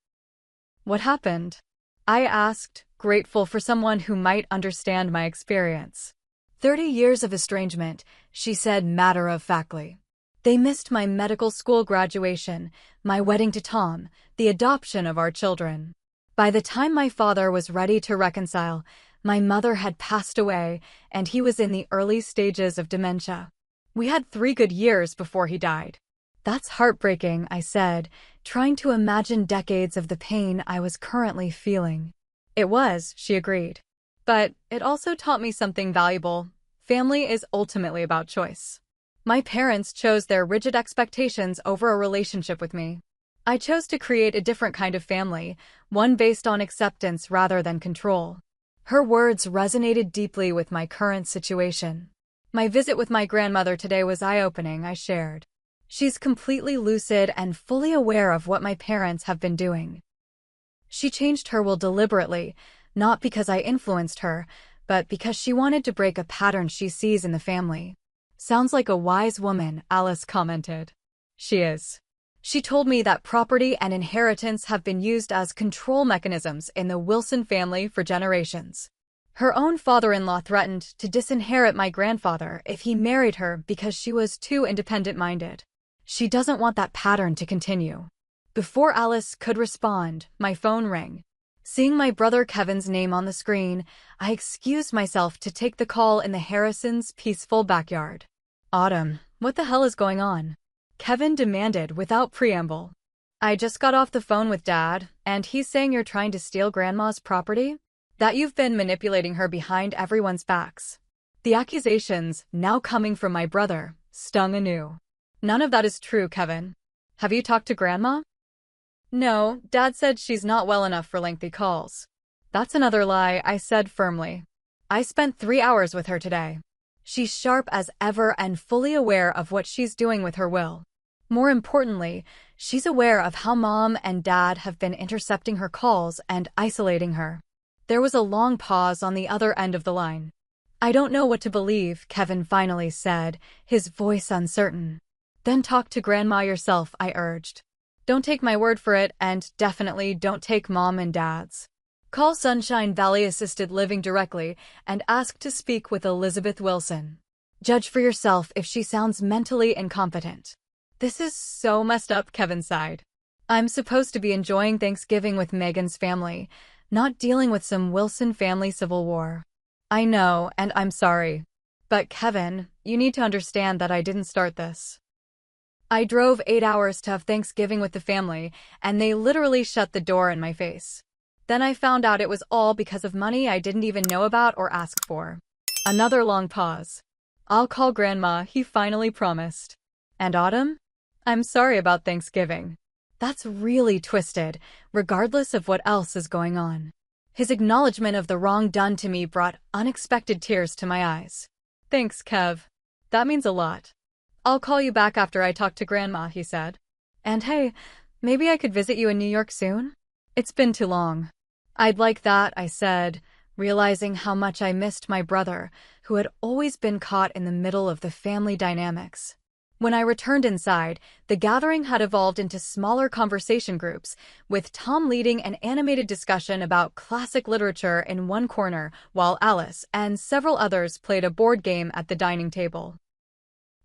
"What happened?" I asked, grateful for someone who might understand my experience. 30 years of estrangement," she said matter-of-factly. "They missed my medical school graduation, my wedding to Tom, the adoption of our children. By the time my father was ready to reconcile, my mother had passed away, and he was in the early stages of dementia. We had 3 good years before he died." "That's heartbreaking," I said, trying to imagine decades of the pain I was currently feeling. "It was," she agreed. "But it also taught me something valuable. Family is ultimately about choice. My parents chose their rigid expectations over a relationship with me. I chose to create a different kind of family, one based on acceptance rather than control." Her words resonated deeply with my current situation. "My visit with my grandmother today was eye-opening," I shared. "She's completely lucid and fully aware of what my parents have been doing. She changed her will deliberately, not because I influenced her, but because she wanted to break a pattern she sees in the family." "Sounds like a wise woman," Alice commented. "She is. She told me that property and inheritance have been used as control mechanisms in the Wilson family for generations. Her own father-in-law threatened to disinherit my grandfather if he married her because she was too independent-minded. She doesn't want that pattern to continue." Before Alice could respond, my phone rang. Seeing my brother Kevin's name on the screen, I excused myself to take the call in the Harrisons' peaceful backyard. "Autumn, what the hell is going on?" Kevin demanded without preamble. "I just got off the phone with Dad, and he's saying you're trying to steal Grandma's property? That you've been manipulating her behind everyone's backs." The accusations, now coming from my brother, stung anew. "None of that is true, Kevin. Have you talked to Grandma?" "No, Dad said she's not well enough for lengthy calls." "That's another lie," I said firmly. "I spent 3 hours with her today. She's sharp as ever and fully aware of what she's doing with her will. More importantly, she's aware of how Mom and Dad have been intercepting her calls and isolating her." There was a long pause on the other end of the line. "I don't know what to believe," Kevin finally said, his voice uncertain. "Then talk to Grandma yourself," I urged. "Don't take my word for it, and definitely don't take Mom and Dad's. Call Sunshine Valley Assisted Living directly and ask to speak with Elizabeth Wilson. Judge for yourself if she sounds mentally incompetent." "This is so messed up," Kevin sighed. "I'm supposed to be enjoying Thanksgiving with Megan's family, not dealing with some Wilson family civil war. I know, and I'm sorry. But Kevin, you need to understand that I didn't start this. I drove 8 hours to have Thanksgiving with the family, and they literally shut the door in my face. Then I found out it was all because of money I didn't even know about or ask for. Another long pause. I'll call Grandma, he finally promised. And Autumn? I'm sorry about Thanksgiving. That's really twisted, regardless of what else is going on. His acknowledgement of the wrong done to me brought unexpected tears to my eyes. Thanks, Kev. That means a lot. I'll call you back after I talk to Grandma, he said. And hey, maybe I could visit you in New York soon? It's been too long. I'd like that, I said, realizing how much I missed my brother, who had always been caught in the middle of the family dynamics. When I returned inside, the gathering had evolved into smaller conversation groups, with Tom leading an animated discussion about classic literature in one corner, while Alice and several others played a board game at the dining table.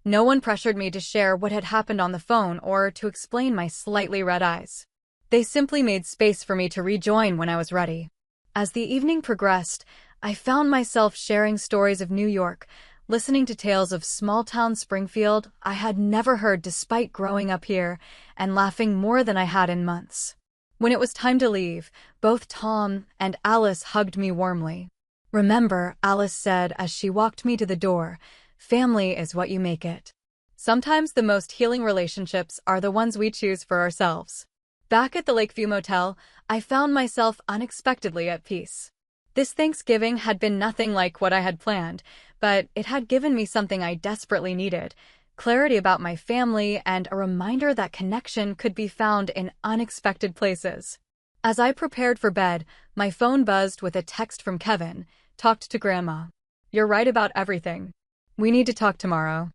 No one pressured me to share what had happened on the phone or to explain my slightly red eyes. They simply made space for me to rejoin when I was ready. As the evening progressed, I found myself sharing stories of New York, listening to tales of small-town Springfield I had never heard despite growing up here, and laughing more than I had in months. When it was time to leave, both Tom and Alice hugged me warmly. Remember, Alice said as she walked me to the door, family is what you make it. Sometimes the most healing relationships are the ones we choose for ourselves. Back at the Lakeview Motel, I found myself unexpectedly at peace. This Thanksgiving had been nothing like what I had planned, but it had given me something I desperately needed: clarity about my family and a reminder that connection could be found in unexpected places. As I prepared for bed, my phone buzzed with a text from Kevin. Talked to Grandma. You're right about everything. We need to talk tomorrow.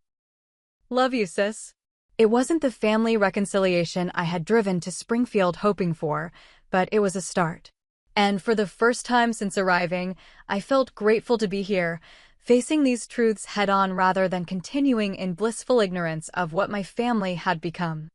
Love you, sis. It wasn't the family reconciliation I had driven to Springfield hoping for, but it was a start. And for the first time since arriving, I felt grateful to be here, facing these truths head-on rather than continuing in blissful ignorance of what my family had become.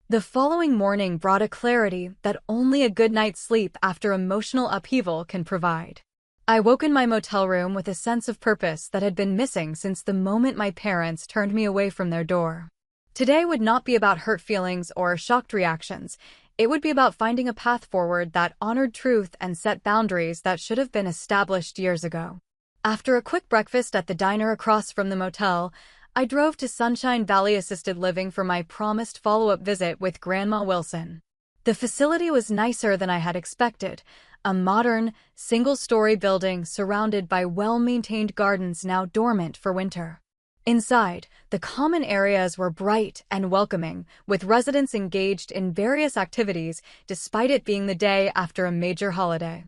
The following morning brought a clarity that only a good night's sleep after emotional upheaval can provide. I woke in my motel room with a sense of purpose that had been missing since the moment my parents turned me away from their door. Today would not be about hurt feelings or shocked reactions. It would be about finding a path forward that honored truth and set boundaries that should have been established years ago. After a quick breakfast at the diner across from the motel, I drove to Sunshine Valley Assisted Living for my promised follow-up visit with Grandma Wilson. The facility was nicer than I had expected, a modern, single-story building surrounded by well-maintained gardens now dormant for winter. Inside, the common areas were bright and welcoming, with residents engaged in various activities despite it being the day after a major holiday.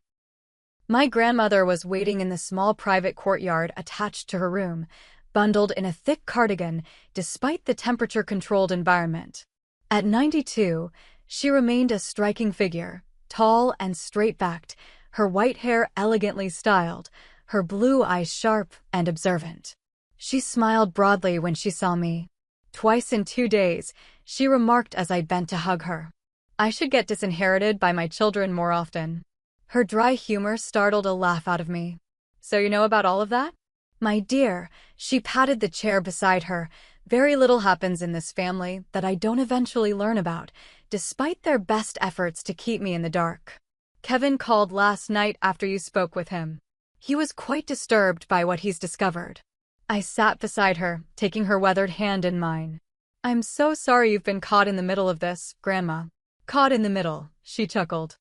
My grandmother was waiting in the small private courtyard attached to her room, bundled in a thick cardigan despite the temperature-controlled environment. At 92, she remained a striking figure, tall and straight-backed, her white hair elegantly styled, her blue eyes sharp and observant. She smiled broadly when she saw me. Twice in 2 days, she remarked as I bent to hug her. I should get disinherited by my children more often. Her dry humor startled a laugh out of me. So you know about all of that? My dear, she patted the chair beside her. Very little happens in this family that I don't eventually learn about, despite their best efforts to keep me in the dark. Kevin called last night after you spoke with him. He was quite disturbed by what he's discovered. I sat beside her, taking her weathered hand in mine. I'm so sorry you've been caught in the middle of this, Grandma. Caught in the middle, she chuckled.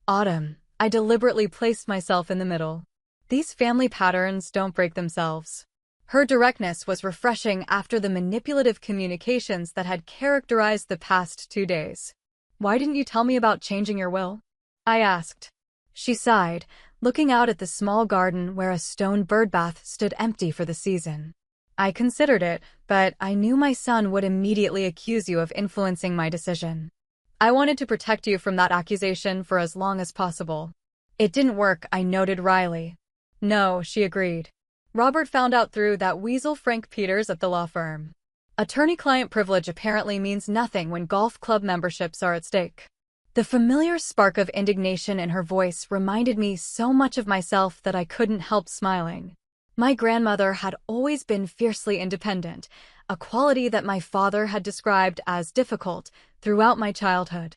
Autumn, I deliberately placed myself in the middle. These family patterns don't break themselves. Her directness was refreshing after the manipulative communications that had characterized the past 2 days. Why didn't you tell me about changing your will? I asked. She sighed, looking out at the small garden where a stone birdbath stood empty for the season. I considered it, but I knew my son would immediately accuse you of influencing my decision. I wanted to protect you from that accusation for as long as possible. It didn't work, I noted wryly. No, she agreed. Robert found out through that weasel Frank Peters at the law firm. Attorney-client privilege apparently means nothing when golf club memberships are at stake. The familiar spark of indignation in her voice reminded me so much of myself that I couldn't help smiling. My grandmother had always been fiercely independent, a quality that my father had described as difficult throughout my childhood.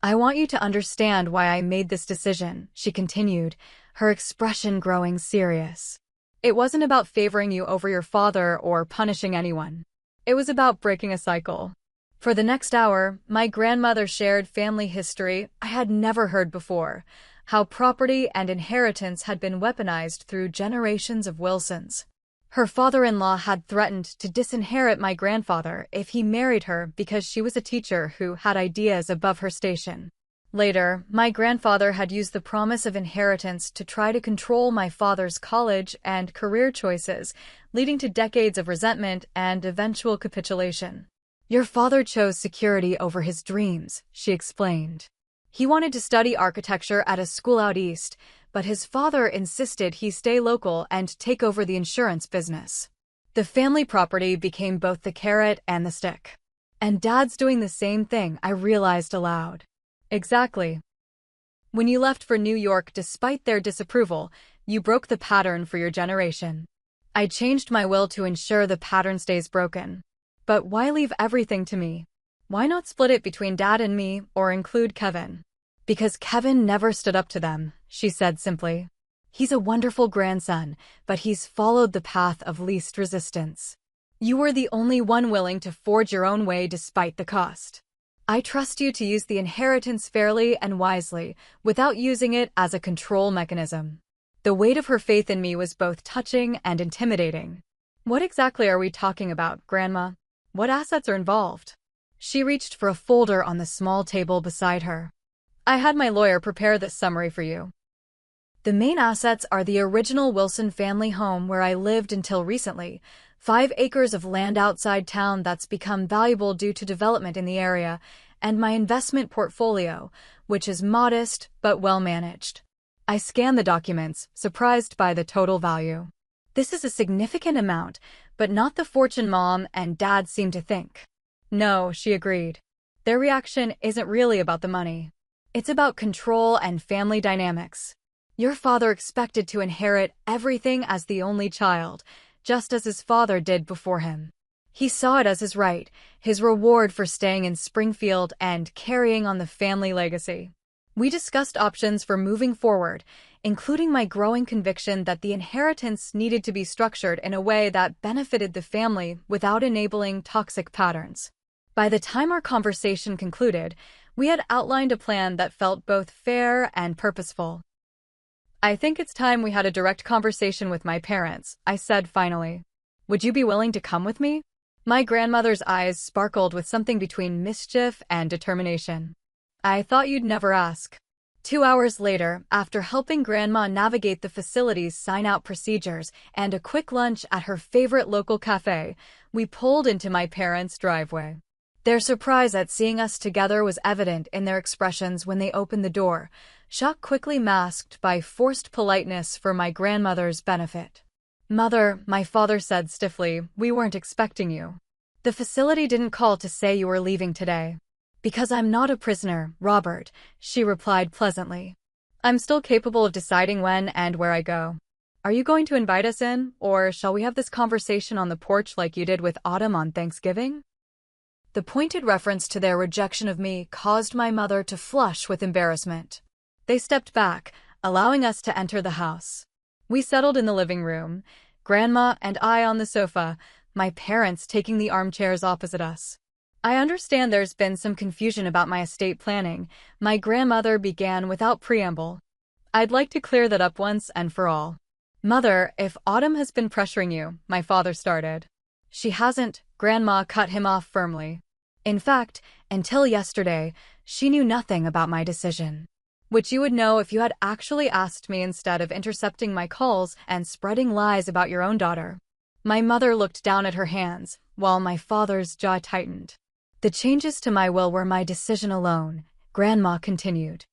"I want you to understand why I made this decision," she continued, her expression growing serious. "It wasn't about favoring you over your father or punishing anyone. It was about breaking a cycle." For the next hour, my grandmother shared family history I had never heard before, how property and inheritance had been weaponized through generations of Wilsons. Her father-in-law had threatened to disinherit my grandfather if he married her because she was a teacher who had ideas above her station. Later, my grandfather had used the promise of inheritance to try to control my father's college and career choices, leading to decades of resentment and eventual capitulation. "Your father chose security over his dreams," she explained. "He wanted to study architecture at a school out east, but his father insisted he stay local and take over the insurance business. The family property became both the carrot and the stick. And Dad's doing the same thing," I realized aloud. "Exactly. When you left for New York despite their disapproval, you broke the pattern for your generation. I changed my will to ensure the pattern stays broken. But why leave everything to me? Why not split it between Dad and me, or include Kevin?" "Because Kevin never stood up to them," she said simply. "He's a wonderful grandson, but he's followed the path of least resistance. You were the only one willing to forge your own way despite the cost. I trust you to use the inheritance fairly and wisely, without using it as a control mechanism." The weight of her faith in me was both touching and intimidating. "What exactly are we talking about, Grandma? What assets are involved?" She reached for a folder on the small table beside her. "I had my lawyer prepare this summary for you. The main assets are the original Wilson family home where I lived until recently, 5 acres of land outside town that's become valuable due to development in the area, and my investment portfolio, which is modest but well managed." I scanned the documents, surprised by the total value. "This is a significant amount, but not the fortune Mom and Dad seem to think." "No," she agreed. "Their reaction isn't really about the money. It's about control and family dynamics. Your father expected to inherit everything as the only child, just as his father did before him. He saw it as his right, his reward for staying in Springfield and carrying on the family legacy. We discussed options for moving forward, including my growing conviction that the inheritance needed to be structured in a way that benefited the family without enabling toxic patterns. By the time our conversation concluded, we had outlined a plan that felt both fair and purposeful. "I think it's time we had a direct conversation with my parents," I said finally. "Would you be willing to come with me?" My grandmother's eyes sparkled with something between mischief and determination. "I thought you'd never ask." 2 hours later, after helping Grandma navigate the facility's sign-out procedures and a quick lunch at her favorite local cafe, we pulled into my parents' driveway. Their surprise at seeing us together was evident in their expressions when they opened the door, shock quickly masked by forced politeness for my grandmother's benefit. "Mother," my father said stiffly, "we weren't expecting you. The facility didn't call to say you were leaving today." "Because I'm not a prisoner, Robert," she replied pleasantly. "I'm still capable of deciding when and where I go. Are you going to invite us in, or shall we have this conversation on the porch like you did with Autumn on Thanksgiving?" The pointed reference to their rejection of me caused my mother to flush with embarrassment. They stepped back, allowing us to enter the house. We settled in the living room, Grandma and I on the sofa, my parents taking the armchairs opposite us. "I understand there's been some confusion about my estate planning," my grandmother began without preamble. "I'd like to clear that up once and for all." "Mother, if Autumn has been pressuring you," my father started. "She hasn't," Grandma cut him off firmly. "In fact, until yesterday, she knew nothing about my decision. Which you would know if you had actually asked me instead of intercepting my calls and spreading lies about your own daughter." My mother looked down at her hands, while my father's jaw tightened. "The changes to my will were my decision alone," Grandma continued.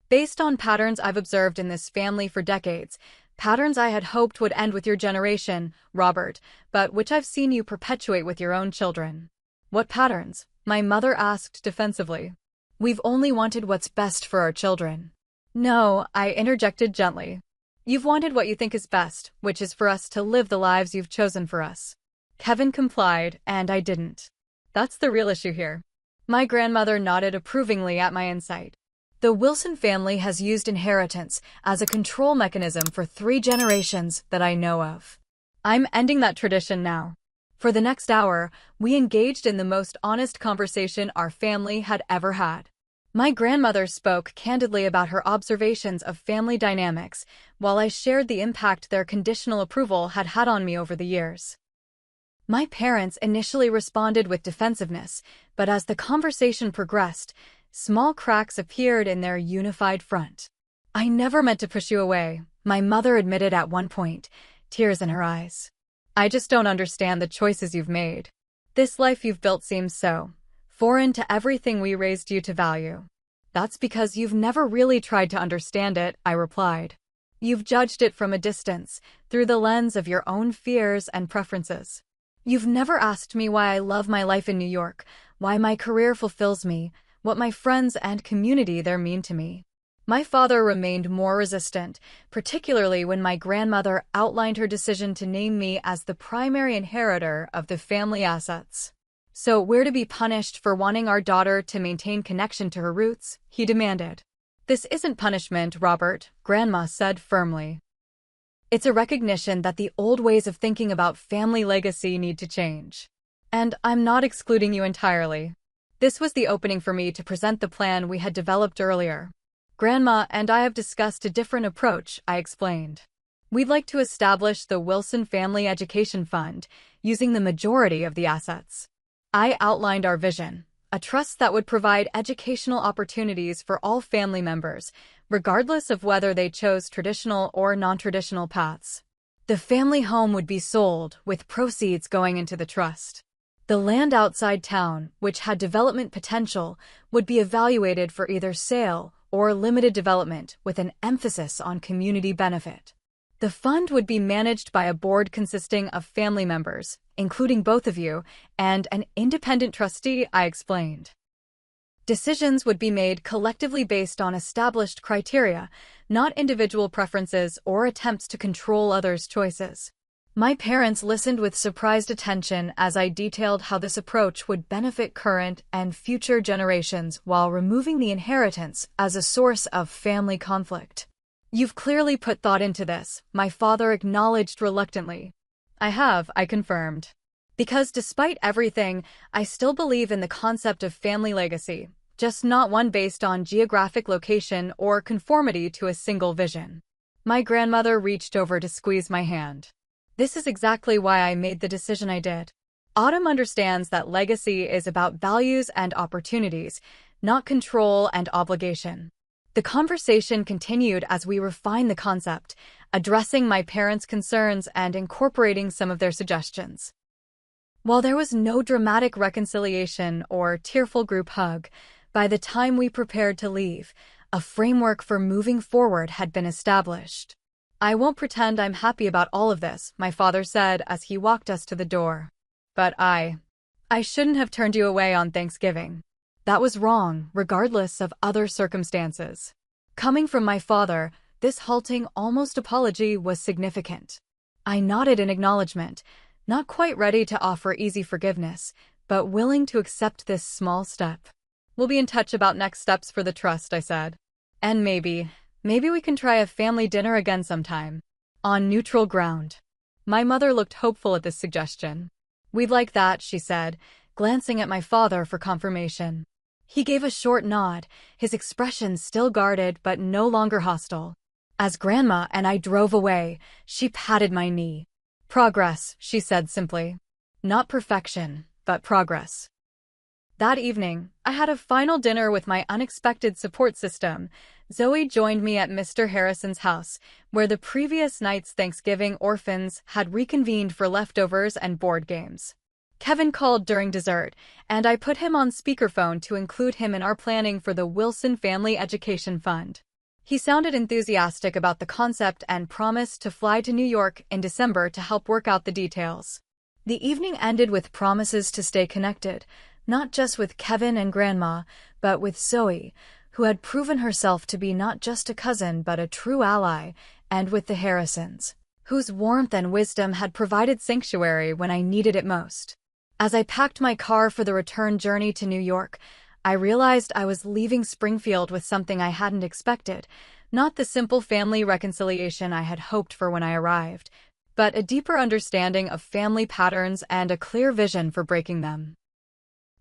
"Based on patterns I've observed in this family for decades, patterns I had hoped would end with your generation, Robert, but which I've seen you perpetuate with your own children." "What patterns?" my mother asked defensively. We've only wanted what's best for our children. No, I interjected gently. You've wanted what you think is best, which is for us to live the lives you've chosen for us. Kevin complied, and I didn't. That's the real issue here. My grandmother nodded approvingly at my insight. The Wilson family has used inheritance as a control mechanism for 3 generations that I know of. I'm ending that tradition now. For the next hour, we engaged in the most honest conversation our family had ever had. My grandmother spoke candidly about her observations of family dynamics, while I shared the impact their conditional approval had had on me over the years. My parents initially responded with defensiveness, but as the conversation progressed, small cracks appeared in their unified front. I never meant to push you away, my mother admitted at one point, tears in her eyes. I just don't understand the choices you've made. This life you've built seems so foreign to everything we raised you to value. That's because you've never really tried to understand it, I replied. You've judged it from a distance, through the lens of your own fears and preferences. You've never asked me why I love my life in New York, why my career fulfills me, what my friends and community there mean to me. My father remained more resistant, particularly when my grandmother outlined her decision to name me as the primary inheritor of the family assets. So we're to be punished for wanting our daughter to maintain connection to her roots, he demanded. This isn't punishment, Robert, Grandma said firmly. It's a recognition that the old ways of thinking about family legacy need to change. And I'm not excluding you entirely. This was the opening for me to present the plan we had developed earlier. Grandma and I have discussed a different approach, I explained. We'd like to establish the Wilson Family Education Fund, using the majority of the assets. I outlined our vision, a trust that would provide educational opportunities for all family members, regardless of whether they chose traditional or non-traditional paths. The family home would be sold, with proceeds going into the trust. The land outside town, which had development potential, would be evaluated for either sale or limited development with an emphasis on community benefit. The fund would be managed by a board consisting of family members, including both of you, and an independent trustee, I explained. Decisions would be made collectively based on established criteria, not individual preferences or attempts to control others' choices. My parents listened with surprised attention as I detailed how this approach would benefit current and future generations while removing the inheritance as a source of family conflict. You've clearly put thought into this, my father acknowledged reluctantly. I have, I confirmed. Because despite everything, I still believe in the concept of family legacy, just not one based on geographic location or conformity to a single vision. My grandmother reached over to squeeze my hand. This is exactly why I made the decision I did. Autumn understands that legacy is about values and opportunities, not control and obligation. The conversation continued as we refined the concept, addressing my parents' concerns and incorporating some of their suggestions. While there was no dramatic reconciliation or tearful group hug, by the time we prepared to leave, a framework for moving forward had been established. I won't pretend I'm happy about all of this, my father said as he walked us to the door. But I shouldn't have turned you away on Thanksgiving. That was wrong, regardless of other circumstances. Coming from my father, this halting, almost apology was significant. I nodded in acknowledgement, not quite ready to offer easy forgiveness, but willing to accept this small step. We'll be in touch about next steps for the trust, I said. And maybe we can try a family dinner again sometime. On neutral ground. My mother looked hopeful at this suggestion. We'd like that, she said, glancing at my father for confirmation. He gave a short nod, his expression still guarded but no longer hostile. As Grandma and I drove away, she patted my knee. Progress, she said simply. Not perfection, but progress. That evening, I had a final dinner with my unexpected support system. Zoe joined me at Mr. Harrison's house, where the previous night's Thanksgiving orphans had reconvened for leftovers and board games. Kevin called during dessert, and I put him on speakerphone to include him in our planning for the Wilson Family Education Fund. He sounded enthusiastic about the concept and promised to fly to New York in December to help work out the details. The evening ended with promises to stay connected, not just with Kevin and Grandma, but with Zoe, who had proven herself to be not just a cousin but a true ally, and with the Harrisons, whose warmth and wisdom had provided sanctuary when I needed it most. As I packed my car for the return journey to New York, I realized I was leaving Springfield with something I hadn't expected, not the simple family reconciliation I had hoped for when I arrived, but a deeper understanding of family patterns and a clear vision for breaking them.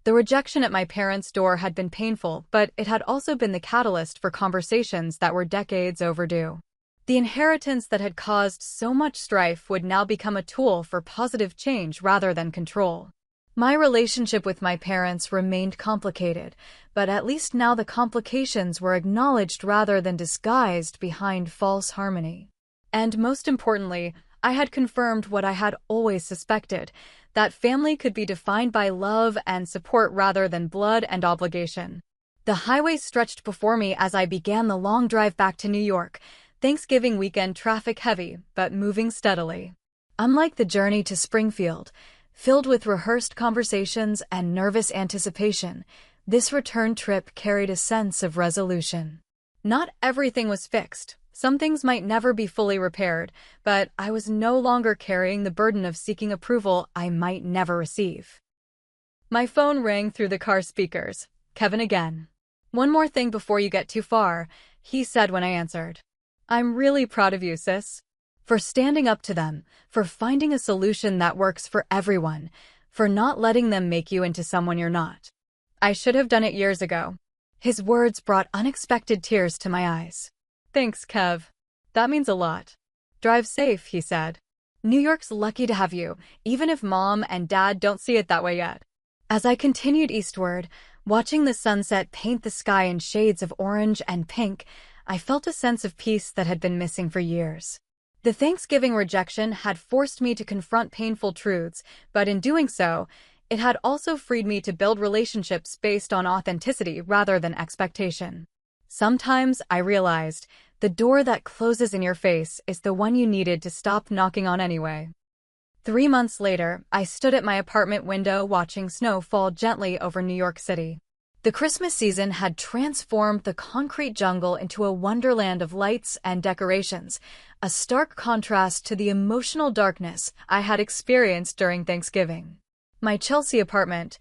The rejection at my parents' door had been painful, but it had also been the catalyst for conversations that were decades overdue. The inheritance that had caused so much strife would now become a tool for positive change rather than control. My relationship with my parents remained complicated, but at least now the complications were acknowledged rather than disguised behind false harmony. And most importantly, I had confirmed what I had always suspected, that family could be defined by love and support rather than blood and obligation. The highway stretched before me as I began the long drive back to New York, Thanksgiving weekend traffic heavy, but moving steadily. Unlike the journey to Springfield, filled with rehearsed conversations and nervous anticipation, this return trip carried a sense of resolution. Not everything was fixed. Some things might never be fully repaired, but I was no longer carrying the burden of seeking approval I might never receive. My phone rang through the car speakers. Kevin again. "One more thing before you get too far," he said when I answered. "I'm really proud of you, sis. For standing up to them, for finding a solution that works for everyone, for not letting them make you into someone you're not. I should have done it years ago." His words brought unexpected tears to my eyes. "Thanks, Kev. That means a lot. Drive safe," he said. "New York's lucky to have you, even if Mom and Dad don't see it that way yet." As I continued eastward, watching the sunset paint the sky in shades of orange and pink, I felt a sense of peace that had been missing for years. The Thanksgiving rejection had forced me to confront painful truths, but in doing so, it had also freed me to build relationships based on authenticity rather than expectation. Sometimes, I realized, the door that closes in your face is the one you needed to stop knocking on anyway. 3 months later, I stood at my apartment window watching snow fall gently over New York City. The Christmas season had transformed the concrete jungle into a wonderland of lights and decorations, a stark contrast to the emotional darkness I had experienced during Thanksgiving. My Chelsea apartment,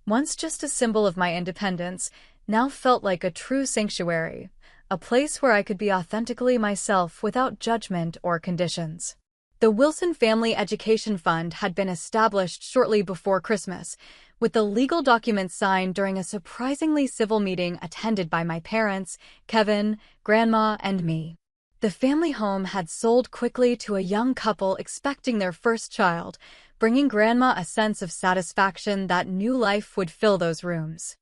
once just a symbol of my independence, now felt like a true sanctuary, a place where I could be authentically myself without judgment or conditions. The Wilson Family Education Fund had been established shortly before Christmas, with the legal documents signed during a surprisingly civil meeting attended by my parents, Kevin, Grandma, and me. The family home had sold quickly to a young couple expecting their first child, bringing Grandma a sense of satisfaction that new life would fill those rooms.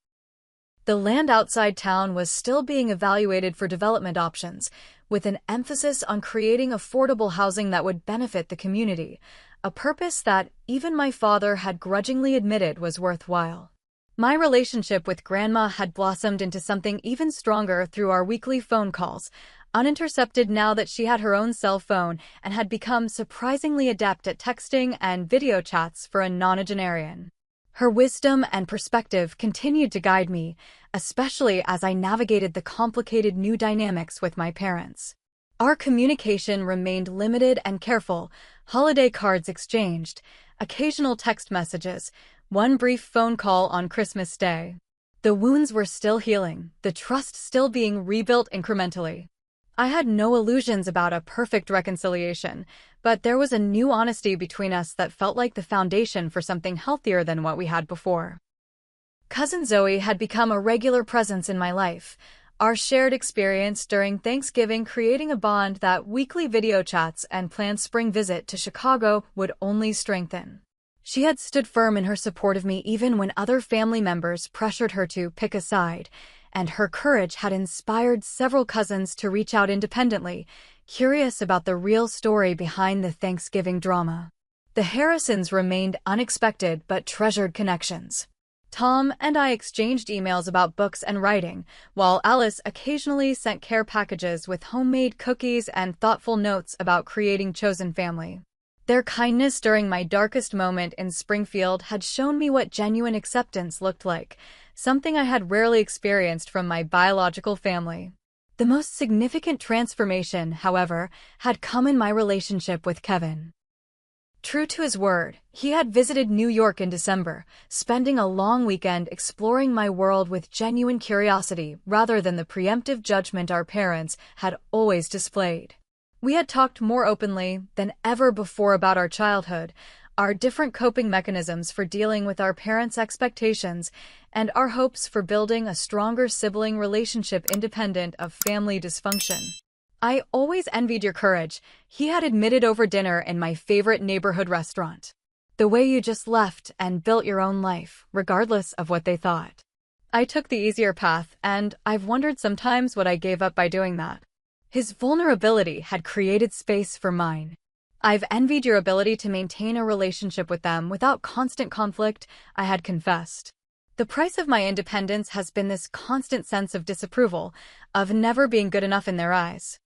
The land outside town was still being evaluated for development options, with an emphasis on creating affordable housing that would benefit the community, a purpose that even my father had grudgingly admitted was worthwhile. My relationship with Grandma had blossomed into something even stronger through our weekly phone calls, unintercepted now that she had her own cell phone and had become surprisingly adept at texting and video chats for a nonagenarian. Her wisdom and perspective continued to guide me, especially as I navigated the complicated new dynamics with my parents. Our communication remained limited and careful, holiday cards exchanged, occasional text messages, one brief phone call on Christmas Day. The wounds were still healing, the trust still being rebuilt incrementally. I had no illusions about a perfect reconciliation, but there was a new honesty between us that felt like the foundation for something healthier than what we had before. Cousin Zoe had become a regular presence in my life, our shared experience during Thanksgiving creating a bond that weekly video chats and planned spring visit to Chicago would only strengthen. She had stood firm in her support of me even when other family members pressured her to pick a side, and her courage had inspired several cousins to reach out independently, curious about the real story behind the Thanksgiving drama. The Harrisons remained unexpected but treasured connections. Tom and I exchanged emails about books and writing, while Alice occasionally sent care packages with homemade cookies and thoughtful notes about creating chosen family. Their kindness during my darkest moment in Springfield had shown me what genuine acceptance looked like, something I had rarely experienced from my biological family. The most significant transformation, however, had come in my relationship with Kevin. True to his word, he had visited New York in December, spending a long weekend exploring my world with genuine curiosity rather than the preemptive judgment our parents had always displayed. We had talked more openly than ever before about our childhood, our different coping mechanisms for dealing with our parents' expectations, and our hopes for building a stronger sibling relationship independent of family dysfunction. "I always envied your courage," he had admitted over dinner in my favorite neighborhood restaurant. "The way you just left and built your own life, regardless of what they thought." I took the easier path, and I've wondered sometimes what I gave up by doing that. His vulnerability had created space for mine. "I've envied your ability to maintain a relationship with them without constant conflict," I had confessed. "The price of my independence has been this constant sense of disapproval, of never being good enough in their eyes."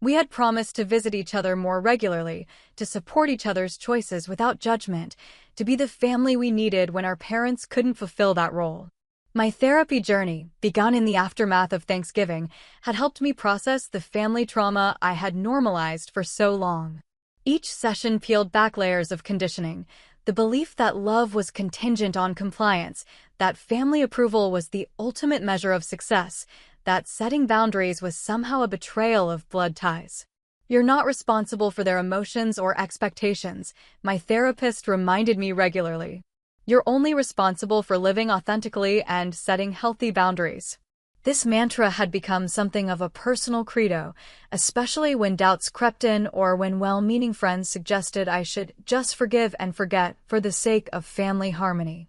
We had promised to visit each other more regularly, to support each other's choices without judgment, to be the family we needed when our parents couldn't fulfill that role. My therapy journey, begun in the aftermath of Thanksgiving, had helped me process the family trauma I had normalized for so long. Each session peeled back layers of conditioning, the belief that love was contingent on compliance, that family approval was the ultimate measure of success, that setting boundaries was somehow a betrayal of blood ties. "You're not responsible for their emotions or expectations," my therapist reminded me regularly. "You're only responsible for living authentically and setting healthy boundaries." This mantra had become something of a personal credo, especially when doubts crept in or when well-meaning friends suggested I should just forgive and forget for the sake of family harmony.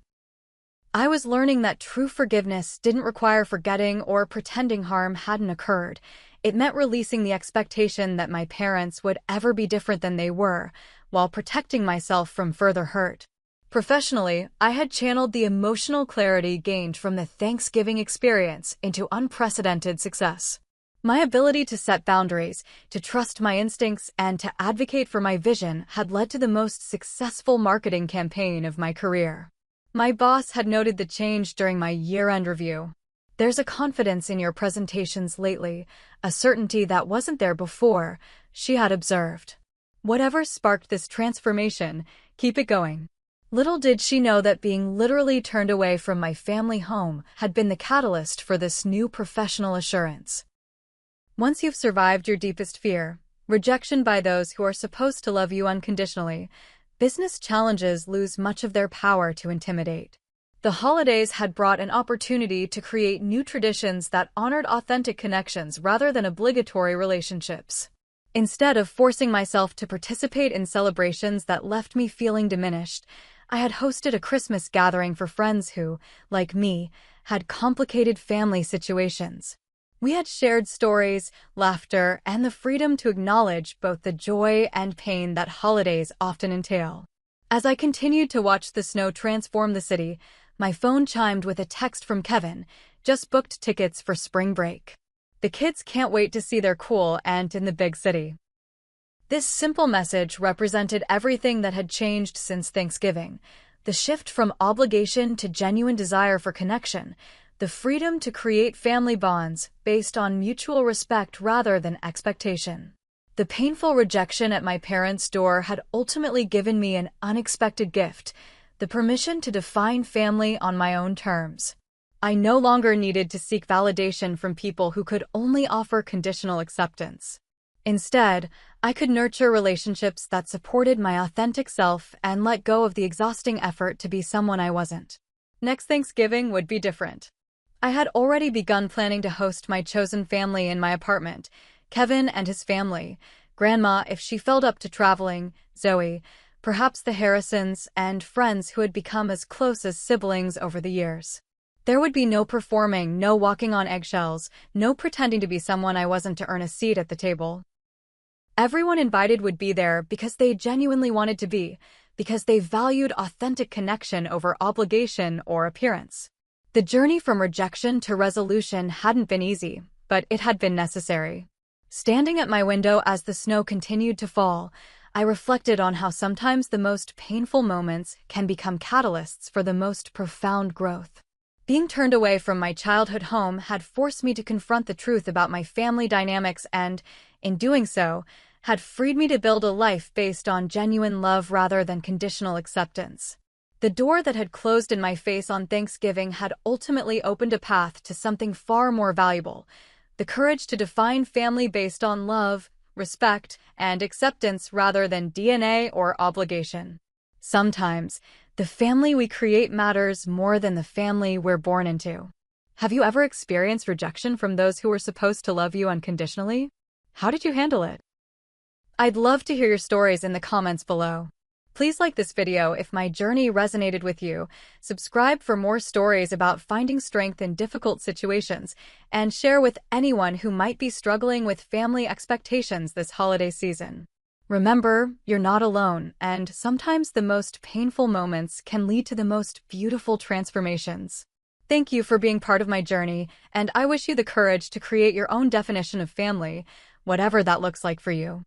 I was learning that true forgiveness didn't require forgetting or pretending harm hadn't occurred. It meant releasing the expectation that my parents would ever be different than they were, while protecting myself from further hurt. Professionally, I had channeled the emotional clarity gained from the Thanksgiving experience into unprecedented success. My ability to set boundaries, to trust my instincts, and to advocate for my vision had led to the most successful marketing campaign of my career. My boss had noted the change during my year-end review. "There's a confidence in your presentations lately, a certainty that wasn't there before," she had observed. "Whatever sparked this transformation, keep it going." Little did she know that being literally turned away from my family home had been the catalyst for this new professional assurance. Once you've survived your deepest fear, rejection by those who are supposed to love you unconditionally, business challenges lose much of their power to intimidate. The holidays had brought an opportunity to create new traditions that honored authentic connections rather than obligatory relationships. Instead of forcing myself to participate in celebrations that left me feeling diminished, I had hosted a Christmas gathering for friends who, like me, had complicated family situations. We had shared stories, laughter, and the freedom to acknowledge both the joy and pain that holidays often entail. As I continued to watch the snow transform the city, my phone chimed with a text from Kevin, "Just booked tickets for spring break. The kids can't wait to see their cool aunt in the big city." This simple message represented everything that had changed since Thanksgiving: the shift from obligation to genuine desire for connection, the freedom to create family bonds based on mutual respect rather than expectation. The painful rejection at my parents' door had ultimately given me an unexpected gift: the permission to define family on my own terms. I no longer needed to seek validation from people who could only offer conditional acceptance. Instead, I could nurture relationships that supported my authentic self and let go of the exhausting effort to be someone I wasn't. Next Thanksgiving would be different. I had already begun planning to host my chosen family in my apartment: Kevin and his family, Grandma if she felt up to traveling, Zoe, perhaps the Harrisons, and friends who had become as close as siblings over the years. There would be no performing, no walking on eggshells, no pretending to be someone I wasn't to earn a seat at the table. Everyone invited would be there because they genuinely wanted to be, because they valued authentic connection over obligation or appearance. The journey from rejection to resolution hadn't been easy, but it had been necessary. Standing at my window as the snow continued to fall, I reflected on how sometimes the most painful moments can become catalysts for the most profound growth. Being turned away from my childhood home had forced me to confront the truth about my family dynamics and, in doing so, had freed me to build a life based on genuine love rather than conditional acceptance. The door that had closed in my face on Thanksgiving had ultimately opened a path to something far more valuable: the courage to define family based on love, respect, and acceptance rather than DNA or obligation. Sometimes, the family we create matters more than the family we're born into. Have you ever experienced rejection from those who were supposed to love you unconditionally? How did you handle it? I'd love to hear your stories in the comments below. Please like this video if my journey resonated with you, subscribe for more stories about finding strength in difficult situations, and share with anyone who might be struggling with family expectations this holiday season. Remember, you're not alone, and sometimes the most painful moments can lead to the most beautiful transformations. Thank you for being part of my journey, and I wish you the courage to create your own definition of family, whatever that looks like for you.